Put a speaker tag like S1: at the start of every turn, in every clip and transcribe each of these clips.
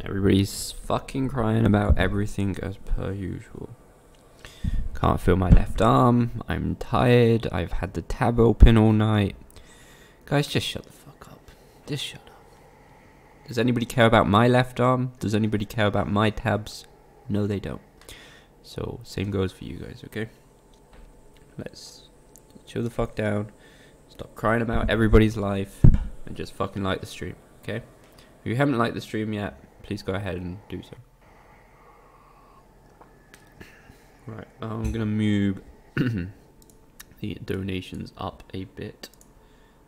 S1: Everybody's fucking crying about everything as per usual. Can't feel my left arm. I'm tired. I've had the tab open all night. Guys, just shut the fuck up. Just shut up. Does anybody care about my left arm? Does anybody care about my tabs? No, they don't. So, same goes for you guys, okay? Let's chill the fuck down. Stop crying about everybody's life. And just fucking like the stream, okay? If you haven't liked the stream yet, please go ahead and do so. Right, I'm gonna move the donations up a bit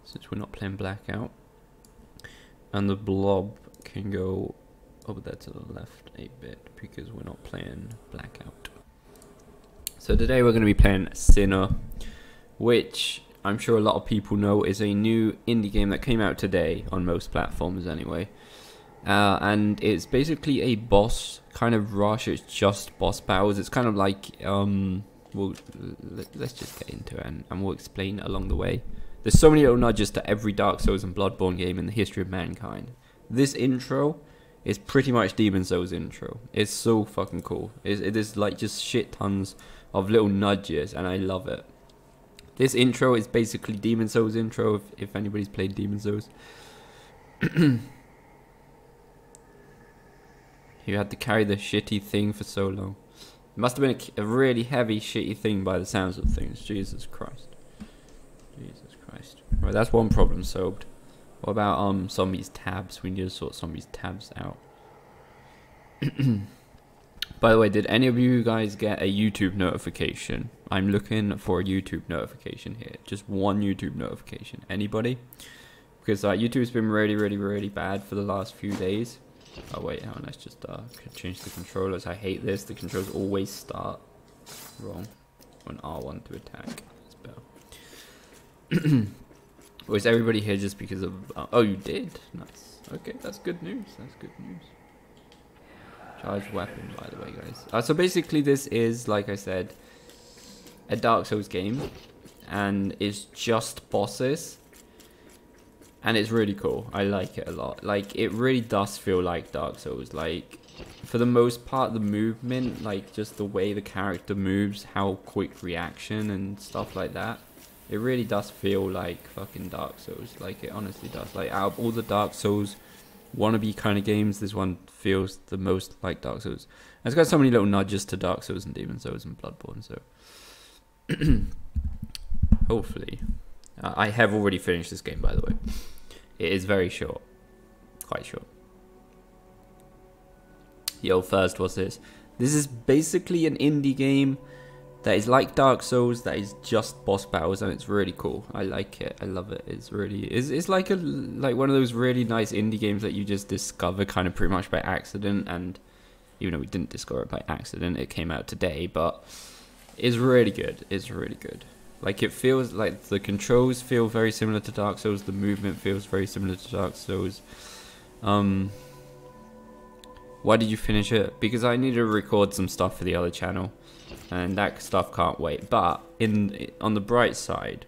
S1: since we're not playing Blackout, and the blob can go over there to the left a bit because we're not playing Blackout. So today we're gonna be playing Sinner, which I'm sure a lot of people know is a new indie game that came out today on most platforms anyway. And it's basically a boss kind of rush. It's just boss battles. It's kind of like let's just get into it and we'll explain along the way. There's so many little nudges to every Dark Souls and Bloodborne game in the history of mankind. This intro is pretty much Demon Souls intro. It's so fucking cool. It is like just shit tons of little nudges, and I love it. This intro is basically Demon Souls intro if anybody's played Demon Souls. You had to carry the shitty thing for so long. It must have been a really heavy, shitty thing by the sounds of things. Jesus Christ. Jesus Christ. Right, that's one problem solved. What about zombies tabs? We need to sort zombies tabs out. By the way, did any of you guys get a YouTube notification? I'm looking for a YouTube notification here. Just one YouTube notification. Anybody? Because YouTube's been really bad for the last few days. Oh wait, hang on, let's just change the controllers. I hate this. The controls always start wrong on R1 to attack. That's better. Or is everybody here just because of... oh, you did? Nice. Okay, that's good news. That's good news. Charged weapon, by the way, guys. So basically this is, like I said, a Dark Souls game. And it's just bosses. And it's really cool. I like it a lot. Like, it really does feel like Dark Souls. Like, for the most part, the movement, like, just the way the character moves, how quick reaction and stuff like that. It really does feel like fucking Dark Souls. Like, it honestly does. Like, out of all the Dark Souls wannabe kind of games, this one feels the most like Dark Souls. And it's got so many little nudges to Dark Souls and Demon Souls and Bloodborne, so... hopefully... I have already finished this game, by the way. It is very short. Quite short. Yo, first, what's this? This is basically an indie game that is like Dark Souls, that is just boss battles, and it's really cool. I like it. I love it. It's really... It's like one of those really nice indie games that you just discover kind of pretty much by accident, and even though we didn't discover it by accident, it came out today, but it's really good. It's really good. Like, it feels like the controls feel very similar to Dark Souls. The movement feels very similar to Dark Souls. Why did you finish it? Because I need to record some stuff for the other channel. And that stuff can't wait. But on the bright side,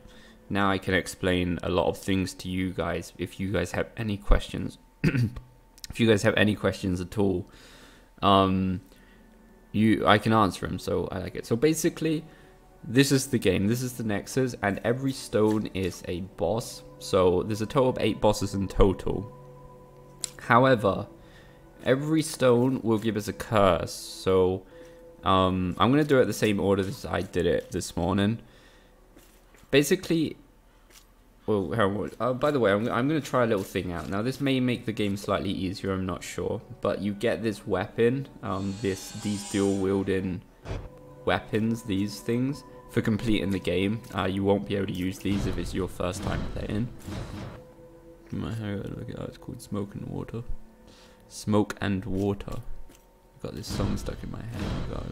S1: now I can explain a lot of things to you guys. If you guys have any questions. If you guys have any questions at all. I can answer them. So I like it. So basically... this is the game, this is the Nexus, and every stone is a boss. So there's a total of 8 bosses in total. However, every stone will give us a curse. So I'm going to do it the same order as I did it this morning. Basically, well, by the way, I'm going to try a little thing out. Now this may make the game slightly easier, I'm not sure. But you get this weapon, these dual wielding weapons, these things, for completing the game. You won't be able to use these if it's your first time playing. Look at that, it's called Smoke and Water. Smoke and Water. I've got this song stuck in my head.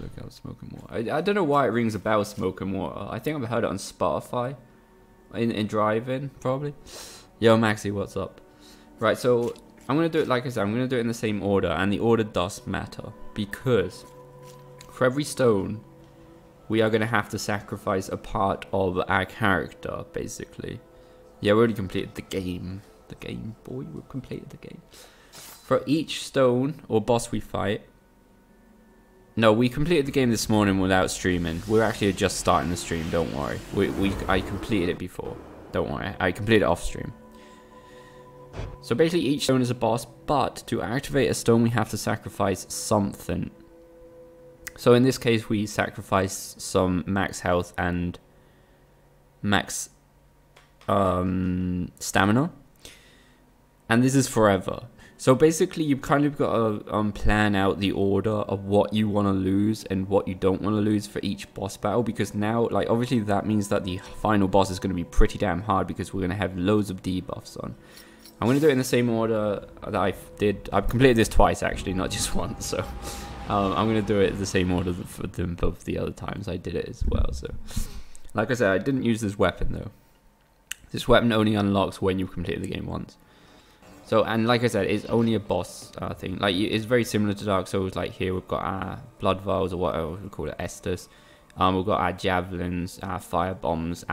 S1: Look out, Smoke and Water. I don't know why it rings a bell, Smoke and Water. I think I've heard it on Spotify. In driving, probably. Yo, Maxi, what's up? Right, so I'm going to do it, like I said, I'm going to do it in the same order. And the order does matter. Because for every stone... we are going to have to sacrifice a part of our character, basically. Yeah, we already completed the game. The game, boy, we completed the game. for each stone or boss we fight. No, we completed the game this morning without streaming. We're actually just starting the stream, don't worry. I completed it before. Don't worry, I completed it off stream. So basically each stone is a boss, but to activate a stone we have to sacrifice something. So in this case we sacrifice some max health and max stamina. And this is forever. So basically you've kind of got to plan out the order of what you want to lose and what you don't want to lose for each boss battle, because now, like, obviously that means that the final boss is going to be pretty damn hard because we're going to have loads of debuffs on. I'm going to do it in the same order that I did. I've completed this twice actually, not just once, so I'm going to do it in the same order for them both the other times I did it as well. So like I said, I didn't use this weapon though. This weapon only unlocks when you've completed the game once. So, and like I said, it's only a boss thing. Like, it's very similar to Dark Souls. Like here we've got our blood vials, or whatever we call it, Estus. We've got our javelins, our fire bombs,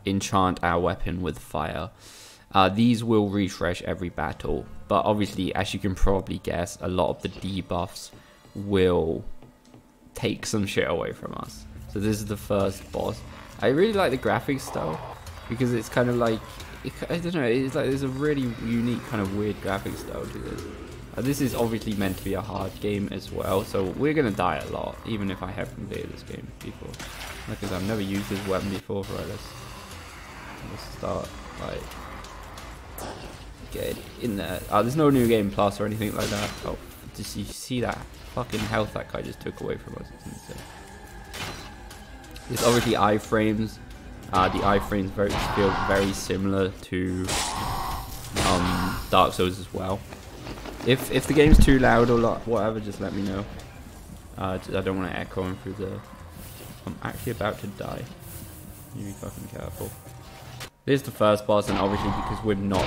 S1: enchant our weapon with fire. These will refresh every battle, but obviously, as you can probably guess, a lot of the debuffs will take some shit away from us. So this is the first boss. I really like the graphics style because it's kind of like, I don't know, it's like there's a really unique kind of weird graphic style to this. This is obviously meant to be a hard game as well, so we're gonna die a lot, even if I have completed this game before. Because I've never used this weapon before. Right, let's start, like, get in there. There's no new game plus or anything like that. Oh, did you see that fucking health that guy just took away from us? It's insane. There's obviously iframes. The iframes feel very similar to Dark Souls as well. If the game's too loud or whatever, just let me know. I don't want to echo him through the... I'm actually about to die. You be fucking careful. This is the first boss, and obviously because we've not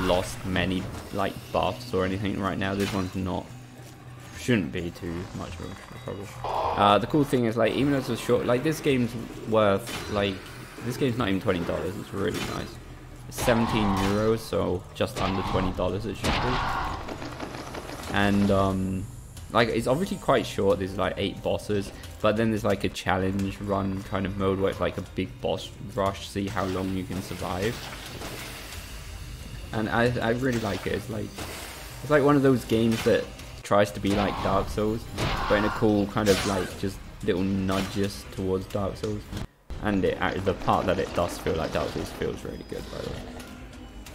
S1: lost many like buffs or anything right now, this one's not... shouldn't be too much of a trouble. The cool thing is, like, even though it's a short... Like, this game's worth, like... This game's not even $20, it's really nice. It's 17 euros, so just under $20 it should be. And, like, it's obviously quite short, there's like 8 bosses, but then there's like a challenge run kind of mode where it's like a big boss rush, see how long you can survive. And I really like it. It's like one of those games that tries to be like Dark Souls, but in a cool kind of like just little nudges towards Dark Souls. And the part that it does feel like Dark Souls feels really good, by the way.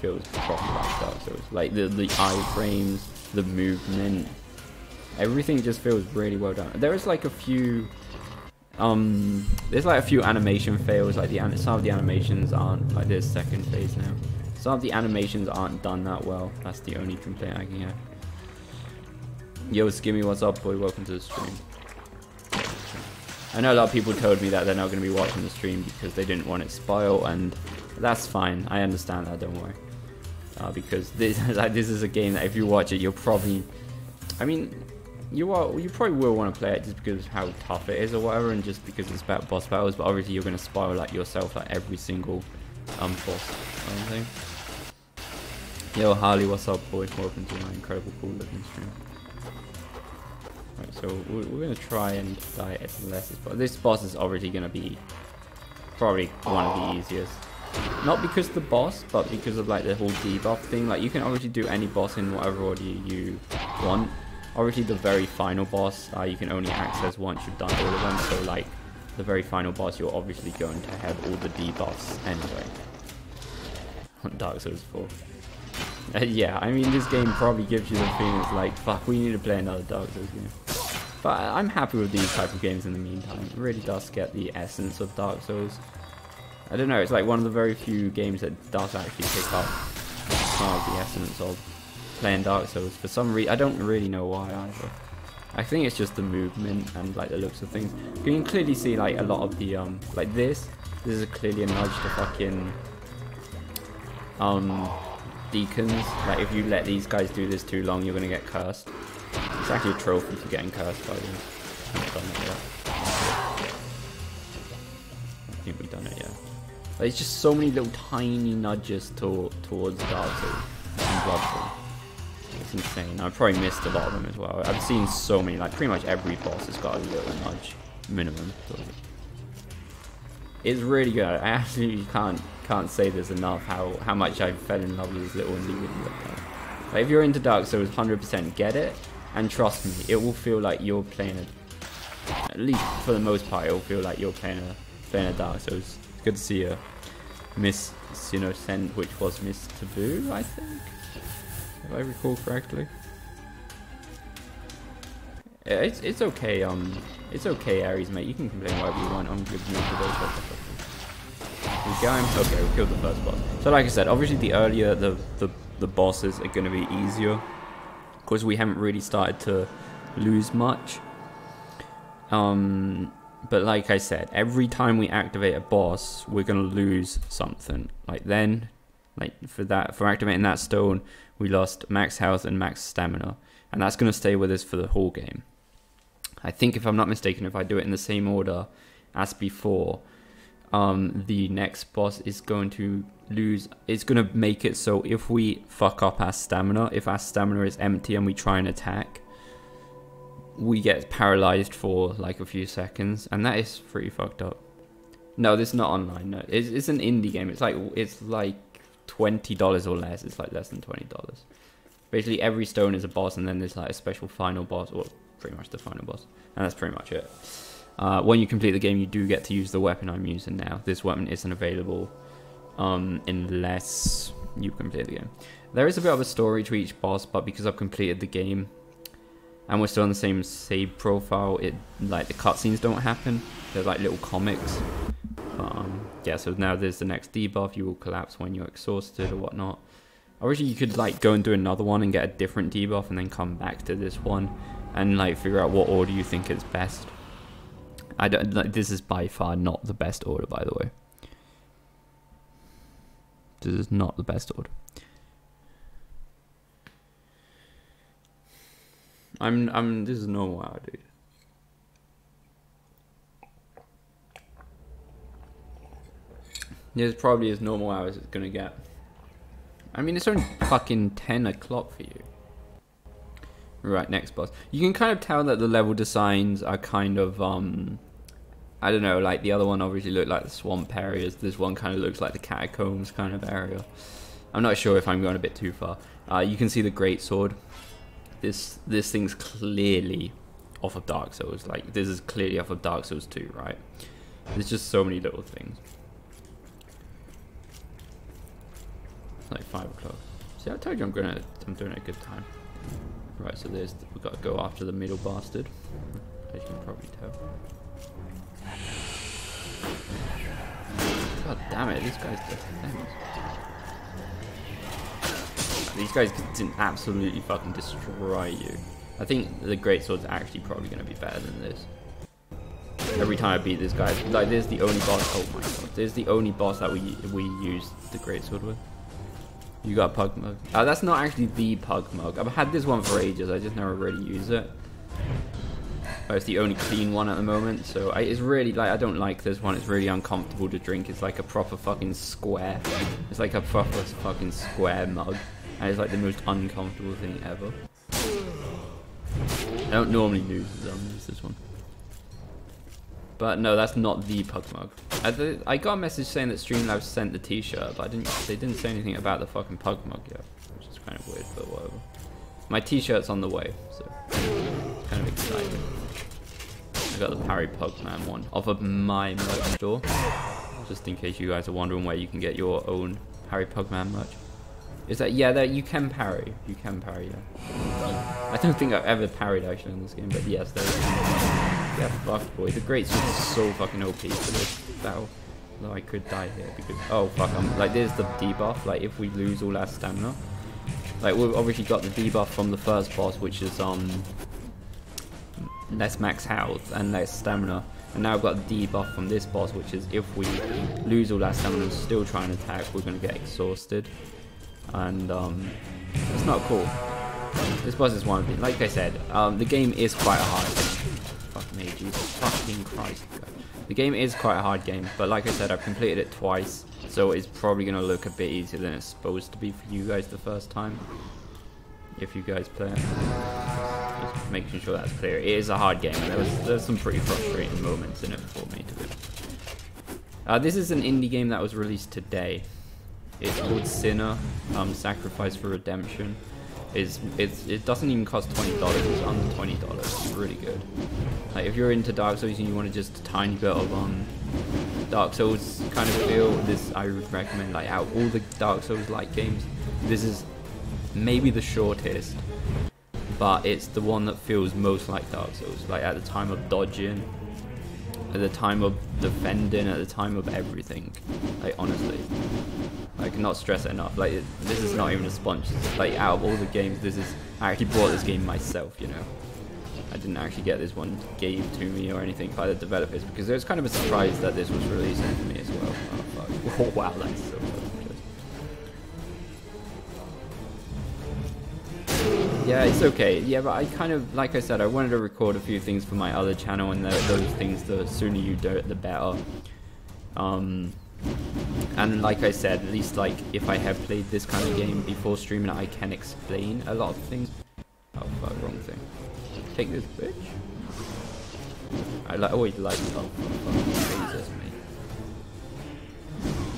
S1: Feels properly like Dark Souls. Like the iframes, the movement, everything just feels really well done. There is like a few, there's like a few animation fails. Like some of the animations aren't, like there's second phase now. Some of the animations aren't done that well. That's the only complaint I can have. Yo, Skimmy, what's up, boy? Welcome to the stream. I know a lot of people told me that they're not going to be watching the stream because they didn't want it spoiled, and that's fine. I understand that, don't worry. Because this is a game that if you watch it, you'll probably... I mean, you probably will want to play it just because of how tough it is or whatever, and just because it's about boss battles, but obviously you're going to spoil like yourself like every single boss or anything. Yo, Harley, what's up, boy? Welcome to my incredible cool looking stream. Right, so we're going to try and die as less as possible. This boss is obviously going to be probably one of the easiest. Not because of the boss, but because of like the whole debuff thing. Like you can obviously do any boss in whatever order you want. Obviously the very final boss you can only access once you've done all of them. So like the very final boss, you're obviously going to have all the debuffs anyway. Dark Souls 4. Yeah, I mean this game probably gives you the feeling it's like, fuck, we need to play another Dark Souls game. But I'm happy with these type of games in the meantime. It really does get the essence of Dark Souls. I don't know, it's like one of the very few games that does actually pick up some of the essence of playing Dark Souls. For some reason, I don't really know why either. I think it's just the movement and like the looks of things. You can clearly see like a lot of the like this is clearly a nudge to fucking deacons. Like if you let these guys do this too long, you're gonna get cursed. It's actually a trophy for getting cursed, by the way. I haven't done it yet. I think we've done it yet. But it's just so many little tiny nudges towards Dark Souls and Bloodborne. It's insane. I've probably missed a lot of them as well. I've seen so many, like pretty much every boss has got a little nudge minimum. It's really good. I absolutely can't say this enough how much I fell in love with this little indie video. Like if you're into Dark Souls, 100% get it, and trust me, it will feel like you're playing at least for the most part, it will feel like you're playing a Dark Souls. It's good to see a Miss Innocent, which was Miss Taboo, I think, if I recall correctly. Yeah, it's okay. It's okay, Aries, mate. You can complain whatever you want. I'm good mood today. We going? Okay, we killed the first boss. So, like I said, obviously the earlier the bosses are going to be easier, because we haven't really started to lose much. But like I said, every time we activate a boss, we're gonna lose something. Like then, like for activating that stone, we lost max health and max stamina, and that's gonna stay with us for the whole game. I think, if I'm not mistaken, if I do it in the same order as before, the next boss is going to lose. It's gonna make it so if we fuck up our stamina, if our stamina is empty and we try and attack, we get paralyzed for like a few seconds, and that is pretty fucked up. No, this is not online. No, it's an indie game. It's like $20 or less. It's like less than $20. Basically, every stone is a boss, and then there's like a special final boss, or pretty much the final boss, and that's pretty much it. When you complete the game, you do get to use the weapon I'm using now. This weapon isn't available unless you complete the game. There is a bit of a story to each boss, but because I've completed the game and we're still on the same save profile, like the cutscenes don't happen. They're like little comics. Yeah, so now there's the next debuff. You will collapse when you're exhausted or whatnot. Obviously, you could like go and do another one and get a different debuff, and then come back to this one and like figure out what order you think is best. I don't like, this is by far not the best order, by the way. This is not the best order. This is normal hour, dude. This probably as normal hour as it's gonna get. I mean, it's only fucking 10 o'clock for you. Right, next boss. You can kind of tell that the level designs are kind of, I don't know, like the other one obviously looked like the swamp areas. This one kind of looks like the catacombs kind of area. I'm not sure if I'm going a bit too far. You can see the greatsword. This thing's clearly off of Dark Souls. Like, this is clearly off of Dark Souls 2, right? There's just so many little things. It's like 5 o'clock. See, I told you I'm doing a good time. Right, so we've got to go after the middle bastard, as you can probably tell. God damn it, these guys do things. These guys can absolutely fucking destroy you. I think the greatsword's actually probably going to be better than this. Every time I beat this guy, like, there's the only boss. Oh my god, there's the only boss that we use the greatsword with. You got Pug Mug. That's not actually the Pug Mug. I've had this one for ages. I just never really use it. But it's the only clean one at the moment. So it's really, like, I don't like this one. It's really uncomfortable to drink. It's like a proper fucking square. It's like a proper fucking square mug. And it's like the most uncomfortable thing ever. I don't normally use this one. But no, that's not the Pug Mug. I got a message saying that Streamlabs sent the t-shirt, but they didn't say anything about the fucking Pug Mug yet, which is kind of weird, but whatever. My t-shirt's on the way, so kind of excited. I got the Parry Pugman one off of my merch store, just in case you guys are wondering where you can get your own Parry Pugman merch. Is that, yeah, that you can parry. You can parry, yeah. I don't think I've ever parried actually in this game, but yes, there is. Yeah, fuck boy. The greatsword is so fucking OP for this battle. Though I could die here because, oh fuck, like, there's the debuff. Like, if we lose all our stamina, like, we've obviously got the debuff from the first boss, which is less max health and less stamina. And now I've got the debuff from this boss, which is if we lose all our stamina and still try and attack, we're gonna get exhausted. And it's not cool. This boss is one of the, like I said, the game is quite a hard game. Fuck me, Jesus fucking Christ. The game is quite a hard game, but like I said, I've completed it twice, so it's probably going to look a bit easier than it's supposed to be for you guys the first time. if you guys play it. Just making sure that's clear. It is a hard game, and there's some pretty frustrating moments in it for me to be. This is an indie game that was released today. It's called Sinner, Sacrifice for Redemption. It doesn't even cost $20, it's under $20. It's really good. Like if you're into Dark Souls and you want to just a tiny bit of Dark Souls kind of feel, this I would recommend. Like out of all the Dark Souls like games, this is maybe the shortest, but it's the one that feels most like Dark Souls. Like at the time of dodging, at the time of defending, at the time of everything. Like honestly, I cannot stress it enough. Like this is not even a sponge. Like out of all the games, I actually bought this game myself. You know, I didn't actually get this one gave to me or anything by the developers, because it was kind of a surprise that this was released to me as well. Oh, fuck. Oh wow, that's so fucking good. Yeah, it's okay. Yeah, but I kind of, like I said, I wanted to record a few things for my other channel, and those things, the sooner you do it, the better. And like I said, at least like if I have played this kind of game before streaming, I can explain a lot of things. Oh fuck, wrong thing. Take this bitch. I always like Jesus, mate.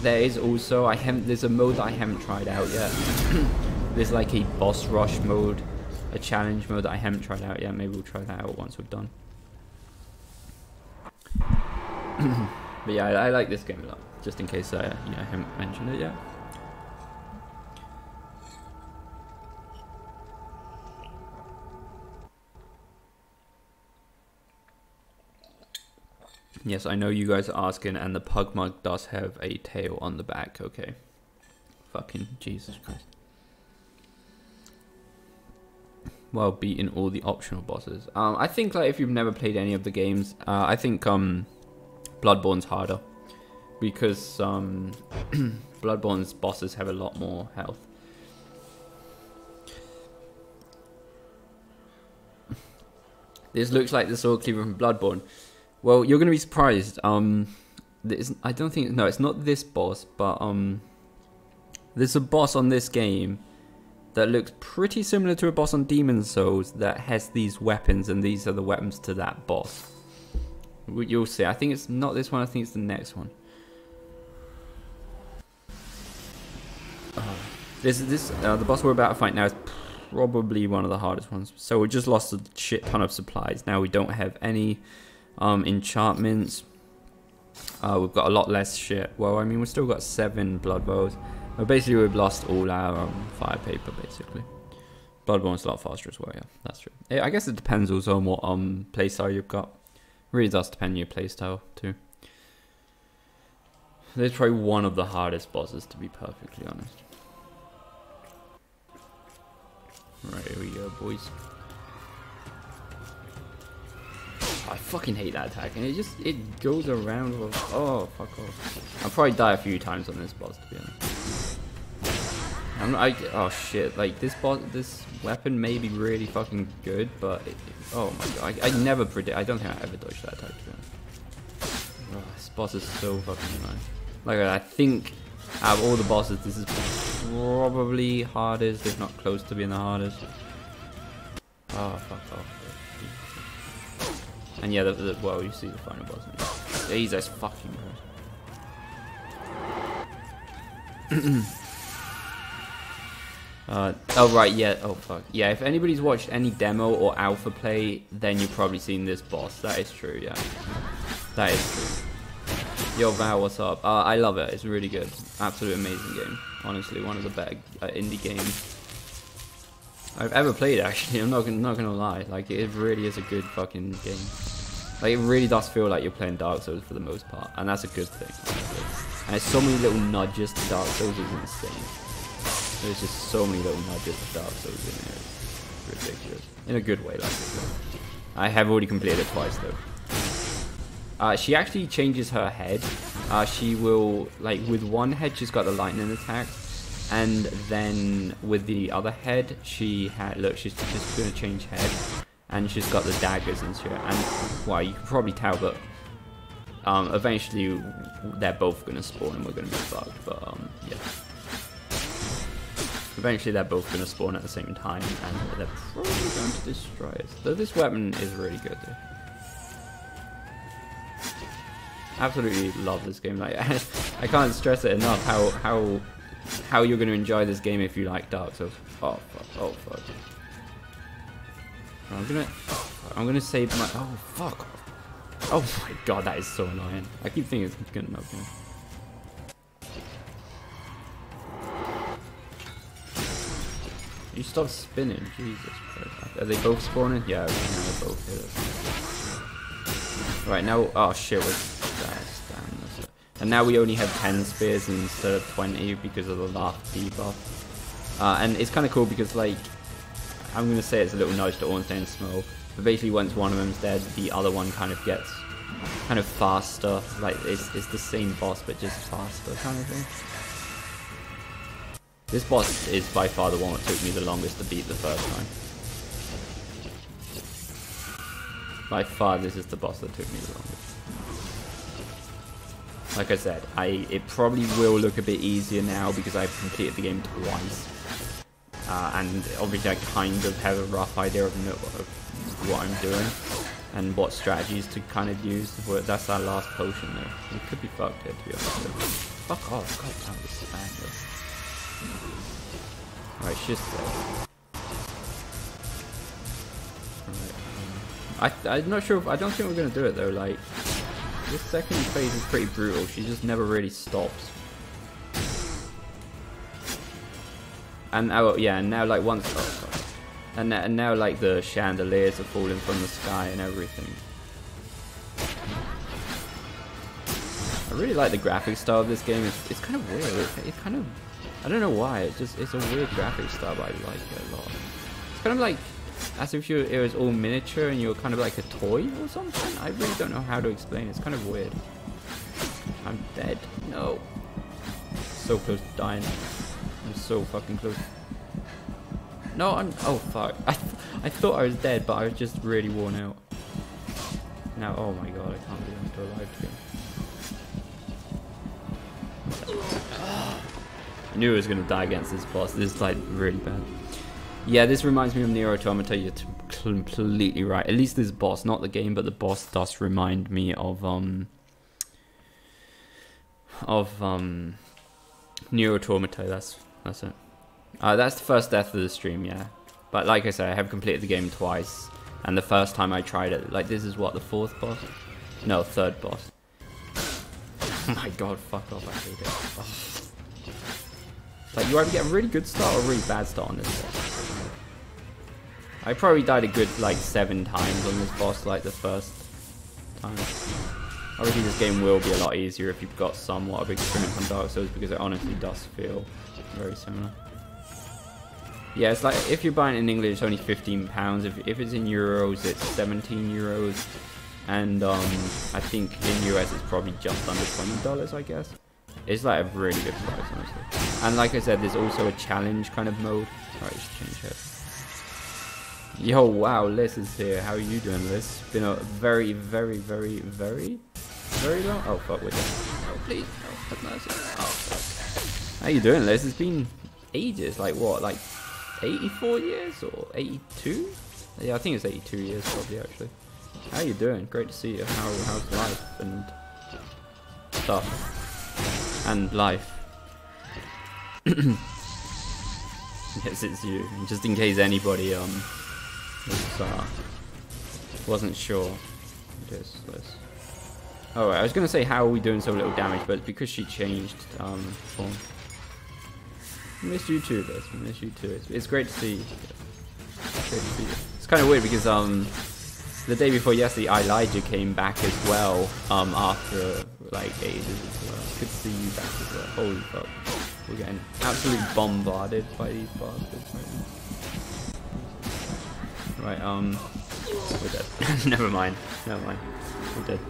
S1: There is also there's a mode that I haven't tried out yet. There's like a boss rush mode, a challenge mode that I haven't tried out yet. Maybe we'll try that out once we're done. But yeah, I like this game a lot. Just in case I haven't mentioned it yet. Yes, I know you guys are asking, and the pug mug does have a tail on the back. Okay. Fucking Jesus Christ. Well, beating all the optional bosses. I think like if you've never played any of the games, I think Bloodborne's harder, because Bloodborne's bosses have a lot more health. This looks like the Sword Cleaver from Bloodborne. Well, you're gonna be surprised. I don't think, no, it's not this boss, but there's a boss on this game that looks pretty similar to a boss on Demon's Souls that has these weapons, and these are the weapons to that boss. You'll see. I think it's not this one. I think it's the next one. The boss we're about to fight now is probably one of the hardest ones. So we just lost a shit ton of supplies. Now we don't have any enchantments. We've got a lot less shit. Well, I mean, we've still got 7 blood bows. But basically, we've lost all our fire paper, basically. Bloodborne's a lot faster as well, yeah. That's true. I guess it depends also on what playstyle you've got. It really does depend on your playstyle, too. This is probably one of the hardest bosses, to be perfectly honest. Right, here we go, boys. I fucking hate that attack, and it goes around. Oh, fuck off. I'll probably die a few times on this boss, to be honest. Oh shit, like this weapon may be really fucking good, but oh my god, I never predict. I don't think I ever dodged that attack, to be honest. Oh, this boss is so fucking annoying. Like, I think out of all the bosses, this is probably hardest, if not close to being the hardest. Oh, fuck off. And yeah, well, you see the final boss. Jesus fucking Christ. Oh right, yeah, oh fuck. Yeah, if anybody's watched any demo or alpha play, then you've probably seen this boss. That is true, yeah. That is true. Yo, Val, what's up? I love it. It's really good. Absolute amazing game. Honestly, one of the better indie games I've ever played, actually. I'm not gonna lie. Like, it really is a good fucking game. Like, it really does feel like you're playing Dark Souls for the most part, and that's a good thing. And there's so many little nudges to Dark Souls, it's insane. There's just so many little nudges to Dark Souls in here. It's ridiculous. In a good way, like it. I have already completed it twice, though. She actually changes her head. She will, like, with one head, she's got the lightning attack. And then with the other head, she's just going to change head. And she's got the daggers and shit. And, well, you can probably tell, but eventually they're both going to spawn and we're going to be fucked. But, yeah. Eventually they're both going to spawn at the same time, and they're probably going to destroy us. Though this weapon is really good, though. Absolutely love this game. Like, I can't stress it enough how you're going to enjoy this game if you like Dark Souls. Oh fuck! Oh fuck! I'm gonna save my. Oh fuck! Oh my god, that is so annoying. I keep thinking it's gonna knock me. You stop spinning, Jesus Christ. Are they both spawning? Yeah, okay, now they're both hit us. Right, now, oh shit, and now we only have 10 spears instead of 20 because of the last debuff. And it's kind of cool because, like, I'm going to say it's a little nudge to Ornstein Small, but basically once one of them's dead, the other one kind of gets kind of faster. Like, it's the same boss, but just faster kind of thing. This boss is by far the one that took me the longest to beat the first time. By far, this is the boss that took me the longest. Like I said, it probably will look a bit easier now because I've completed the game twice. And obviously I kind of have a rough idea of what I'm doing and what strategies to kind of use. That's our last potion though. It could be fucked here, to be honest. Fuck off, god damn this spam. Alright, she's dead. Alright, I'm not sure, I don't think we're gonna do it though, like, this second phase is pretty brutal, she just never really stops. And now, yeah, and now like once, oh god. And now like the chandeliers are falling from the sky and everything. I really like the graphic style of this game, it's kind of weird, it's kind of, I don't know why, it's a weird graphic style, but I like it a lot. It's kind of like, as if it was all miniature and you're kind of like a toy or something. I really don't know how to explain. It's kind of weird. I'm dead. No. So close to dying. I'm so fucking close. No, oh fuck. I thought I was dead, but I was just really worn out. Now, oh my god, I can't believe I'm still alive again. I knew I was gonna die against this boss. This is like really bad. Yeah, this reminds me of Nier Automata. You're completely right. At least this boss, not the game, but the boss does remind me of Nier Automata. That's it. That's the first death of the stream, yeah. But like I said, I have completed the game twice, and the first time I tried it, like this is what, the fourth boss? No, third boss. Oh my god, fuck off! I hate it. Oh. Like you either get a really good start or a really bad start on this boss. I probably died a good like 7 times on this boss, like the first time. Obviously this game will be a lot easier if you've got somewhat of experience on Dark Souls, because it honestly does feel very similar. Yeah, it's like, if you're buying it in English, it's only £15. If it's in euros, it's 17 euros. And I think in US it's probably just under $20, I guess. It's like a really good price, honestly. And like I said, there's also a challenge kind of mode. Alright, let's change it. Yo, wow, Liz is here. How are you doing, Liz? It's been a very, very, very, very, very long. Oh, fuck, we're dead. Oh, please. Oh, have mercy. Oh, fuck. How you doing, Liz? It's been ages. Like, what? Like 84 years or 82? Yeah, I think it's 82 years, probably, actually. How you doing? Great to see you. How's life and stuff? And life. Yes, it's you. Just in case anybody, wasn't sure. It is Liz. Oh, I was gonna say how are we doing so little damage, but it's because she changed form. I miss you too, Liz. I miss you too. It's great to see you. It's great to see you. It's kind of weird because the day before yesterday, Elijah came back as well after like ages as well. Good to see you back as well. Holy fuck. We're getting absolutely bombarded by these bastards right now. Right, we're dead. Never mind. We're dead.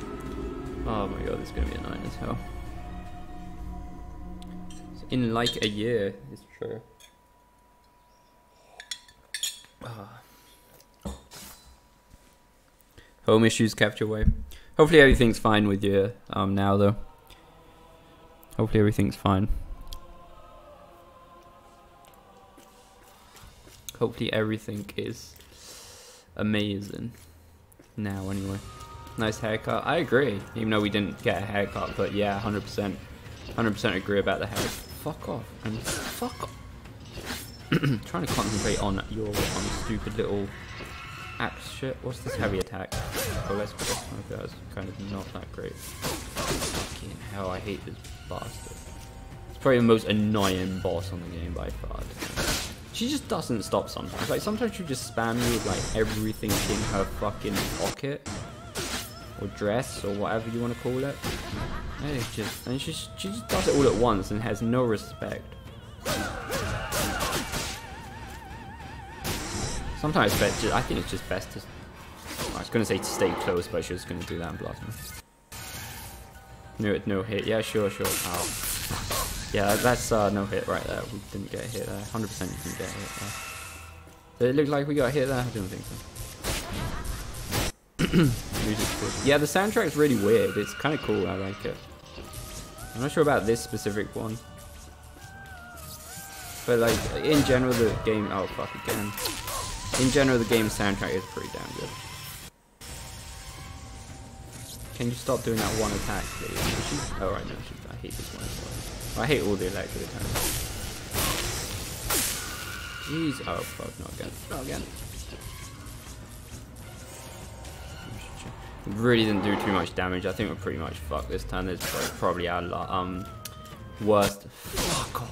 S1: Oh my god, this is gonna be annoying as hell. In like a year, it's true. Home issues, capture wave. Hopefully everything's fine with you now though. Hopefully everything's fine. Hopefully everything is amazing now anyway. Nice haircut. I agree, even though we didn't get a haircut, but yeah, 100%. 100% agree about the hair. Fuck off. And fuck off. Trying to concentrate on your stupid little axe shit. What's this heavy attack? Oh, let's put this one. That's kind of not that great. Fucking hell, I hate this bastard. It's probably the most annoying boss on the game by far. She just doesn't stop sometimes. Like, sometimes you just spam me with, like, everything in her fucking pocket. Or dress, or whatever you want to call it. And it's just, and she just does it all at once and has no respect. Sometimes I think it's just best to, I was going to say to stay close, but she was going to do that and blast me. No hit. Yeah, sure. Ow. Yeah, that's no hit right there. We didn't get a hit there. 100% you didn't get a hit there. Did it look like we got a hit there? I don't think so. Music's good. Yeah, the soundtrack's really weird. It's kind of cool. I like it. I'm not sure about this specific one. But like, in general, the game... Oh, fuck again. In general, the game's soundtrack is pretty damn good. Can you stop doing that one attack, please? Oh, right, no, I hate this one as well. I hate all the electric attacks. Jeez. Oh, fuck, not again. Not again. Really didn't do too much damage. I think we're pretty much fucked this turn. This is probably our worst. Fuck off.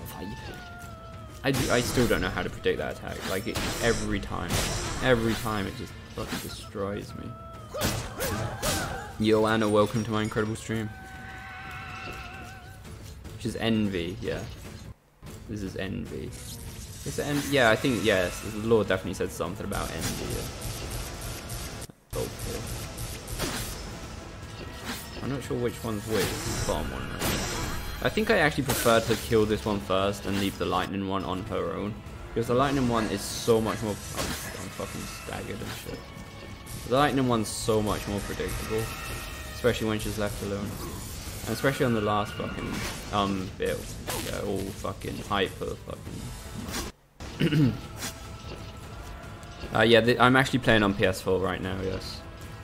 S1: I still don't know how to predict that attack. Like, every time it just fucking destroys me. Yo, Anna, welcome to my incredible stream. Which is envy, yeah. This is envy. Is it envy? Yeah, I think, yes. The Lord definitely said something about envy. Yeah. Okay. I'm not sure which one's which. The bottom one, right? I think I actually prefer to kill this one first and leave the lightning one on her own. Because the lightning one is so much more... I'm fucking staggered and shit. The lightning one's so much more predictable. Especially when she's left alone. And especially on the last fucking bit. Yeah, all fucking hyper fucking... yeah, I'm actually playing on PS4 right now, yes.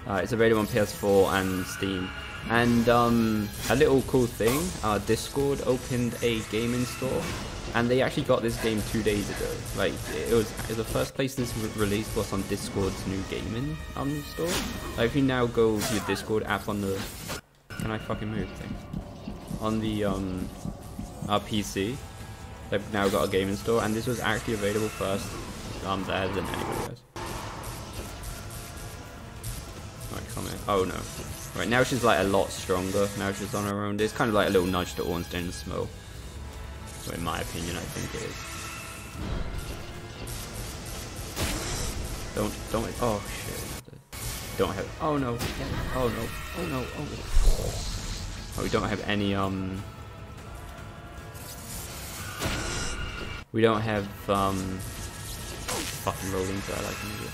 S1: It's available on PS4 and Steam. And a little cool thing, Discord opened a gaming store, and they actually got this game 2 days ago. Like, it was the first place this was released was on Discord's new gaming store. Like, if you now go to your Discord app on the, can I fucking move thing? On the PC, they've now got a gaming store, and this was actually available first there than anybody else. Right, come in. Oh no. Right, now she's like a lot stronger. Now she's on her own. It's kind of like a little nudge to Ornstein and Smo. So in my opinion, I think it is. Don't. Oh shit. Don't have. Oh no. Oh no. Oh no. Oh. Oh, we don't have any. We don't have fucking rolling there like an idiot.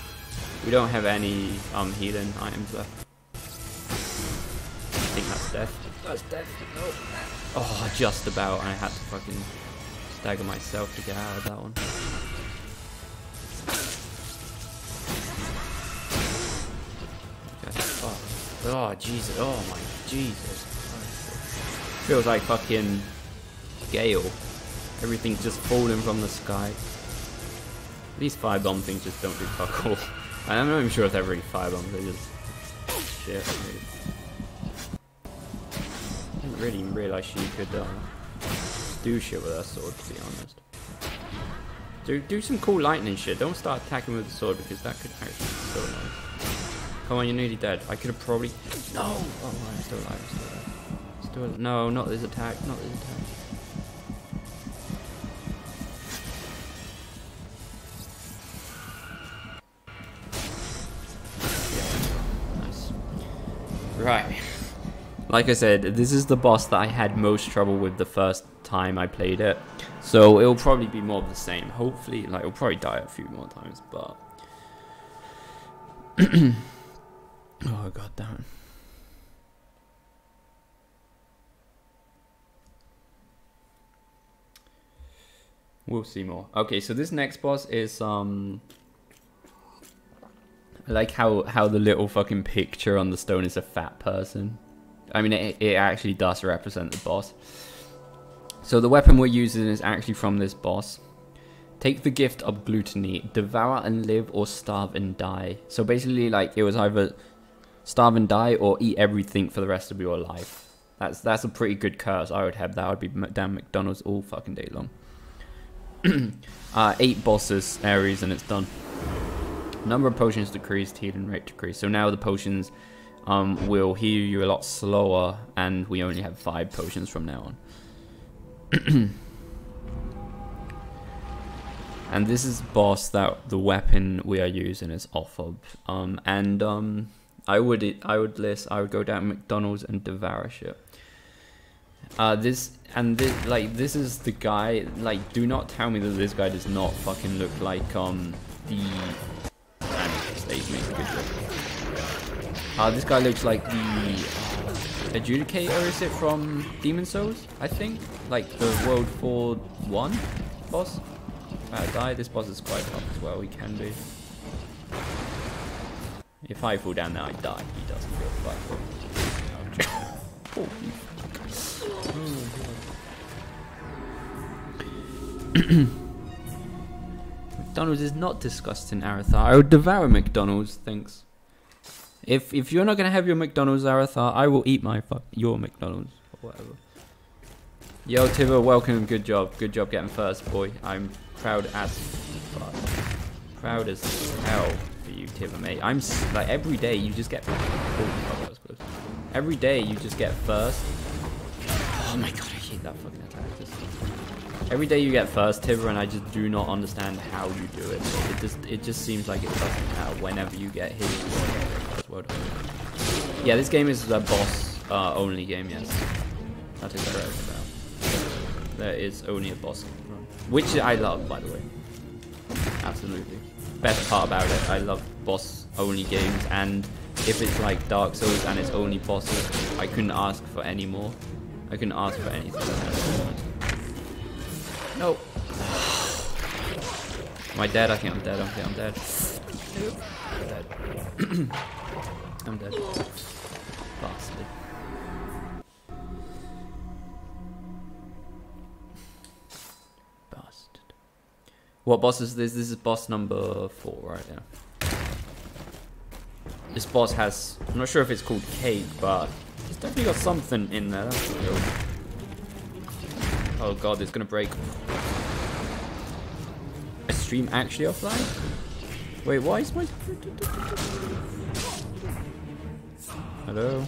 S1: We don't have any healing items left. I think that's death. That's death. No. Oh, just about. I had to fucking stagger myself to get out of that one. Okay. Oh Jesus. Oh my Jesus. Feels like fucking Gale. Everything's just falling from the sky. These firebomb things just don't do fuck all. I'm not even sure if they're really firebombs, they're just shit. I didn't really realise she could do shit with her sword, to be honest. Do some cool lightning shit. Don't start attacking with the sword because that could actually be so annoying. Come on, you're nearly dead. I could have probably... No! Oh, I'm still alive, I'm still alive. Still... No, not this attack, not this attack. Right. Like I said, this is the boss that I had most trouble with the first time I played it. So it'll probably be more of the same. Hopefully, like, it'll probably die a few more times, but... Oh, god damn it. We'll see more. Okay, so this next boss is I like how the little fucking picture on the stone is a fat person. I mean, it actually does represent the boss. So the weapon we're using is actually from this boss. Take the gift of gluttony, devour and live, or starve and die. So basically, like, it was either starve and die or eat everything for the rest of your life. That's a pretty good curse. I would have that. I would be down McDonald's all fucking day long. 8 bosses, Ares, and it's done. Number of potions decreased, healing rate decreased. So now the potions will heal you a lot slower, and we only have 5 potions from now on. And this is the boss that the weapon we are using is off of. I would go down McDonald's and devour shit. This is the guy. Like, do not tell me that this guy does not fucking look like the. This guy looks like the Adjudicator. Is it from Demon Souls? I think, like the World 4-1 boss. This boss is quite tough as well. He can be. If I fall down there, I die. He doesn't feel fine. McDonald's is not disgusting, Arathar. I would devour McDonald's, thanks. If you're not gonna have your McDonald's, Arathar, I will eat your McDonald's or whatever. Yo, Tiver, welcome. Good job getting first, boy. I'm proud as hell for you, Tiver, mate. I'm like, every day you just get. Oh, that was close. Every day you just get first. Oh my god, I hate that fucking attack. Every day you get first, Tiver, and I just do not understand how you do it. It just seems like it doesn't matter whenever you get hit. Yeah, this game is a boss only game. Yes, that is correct. There is only a boss run, which I love, by the way. Absolutely, best part about it. I love boss only games, and if it's like Dark Souls and it's only bosses, I couldn't ask for any more. I couldn't ask for anything. No. Am I dead? I think I'm dead. Okay, I'm dead. I'm dead. I'm dead. Bastard. Bastard. What boss is this? This is boss number 4, right? Yeah. This boss has, I'm not sure if it's called cake, but it's definitely got something in there. That's for real. Oh god, it's gonna break. A stream actually offline? Wait, why is my... Hello?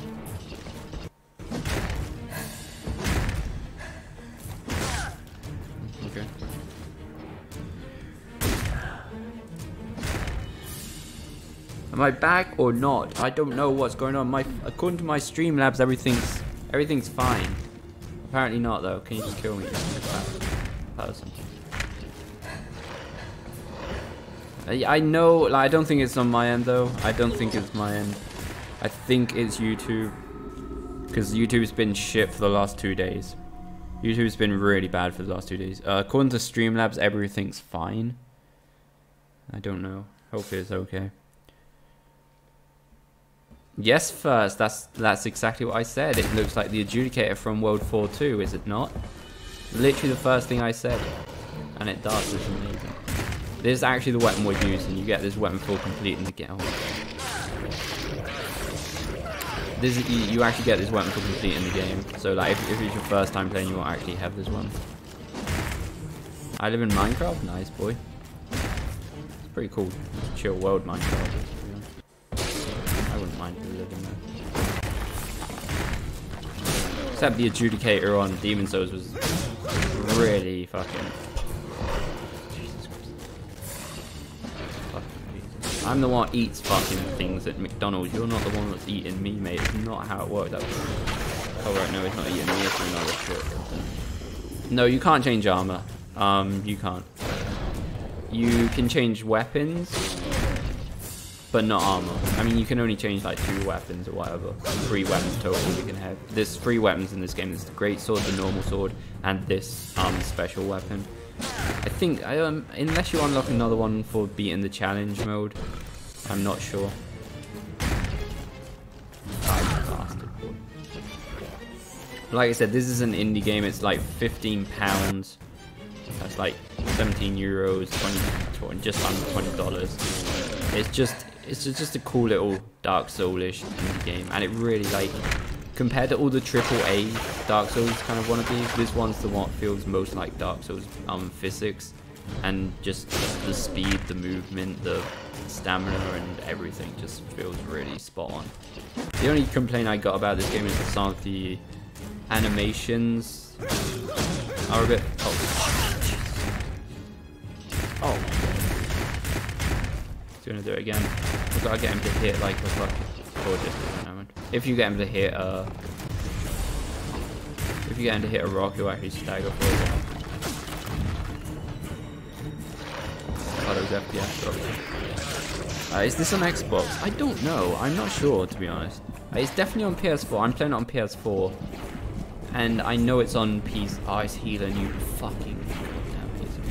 S1: Okay. Am I back or not? I don't know what's going on. According to my Streamlabs, everything's fine. Apparently not, though. Can you just kill me? Person. I know, like, I don't think it's on my end, though. I don't think it's my end. I think it's YouTube. Because YouTube's been shit for the last 2 days. YouTube's been really bad for the last 2 days. According to Streamlabs, everything's fine. I don't know. Hopefully it's okay. Yes, first. That's exactly what I said. It looks like the Adjudicator from World 4-2, is it not? Literally the first thing I said. And it does. It's amazing. This is actually the weapon we're using. You get this weapon full complete in the game. You actually get this weapon full complete in the game. So like, if it's your first time playing, you won't actually have this one. I live in Minecraft. Nice, boy. It's pretty cool. It's a chill world, Minecraft. I wouldn't mind living there. Except the Adjudicator on Demon Souls was really fucking... Jesus Christ. Fucking Jesus. I'm the one that eats fucking things at McDonald's. You're not the one that's eating me, mate. It's not how it works. Oh right, no, it's not eating me. It's another shit. No, you can't change armor. You can't. You can change weapons, but not armor. I mean, you can only change like 2 weapons or whatever. 3 weapons total you can have. There's 3 weapons in this game. There's the great sword, the normal sword, and this special weapon. I think unless you unlock another one for beating the challenge mode, I'm not sure. Like I said, this is an indie game. It's like £15. That's like 17 euros, 20, just under $20. It's just a cool little Dark Souls-ish indie game, and it really, like, compared to all the AAA Dark Souls kind of wannabes, this one's the one that feels most like Dark Souls physics, and just the speed, the movement, the stamina, and everything just feels really spot on. The only complaint I got about this game is some of the animations are a bit. Oh, he's gonna do it again. I've got to get him to hit like a fucking. If you get him to hit a rock, he'll actually stagger for a while. Oh, those FPS drops. Is this on Xbox? I don't know. I'm not sure, to be honest. It's definitely on PS4. I'm playing it on PS4. And I know it's on PC. Oh, it's healing, you fucking goddamn piece of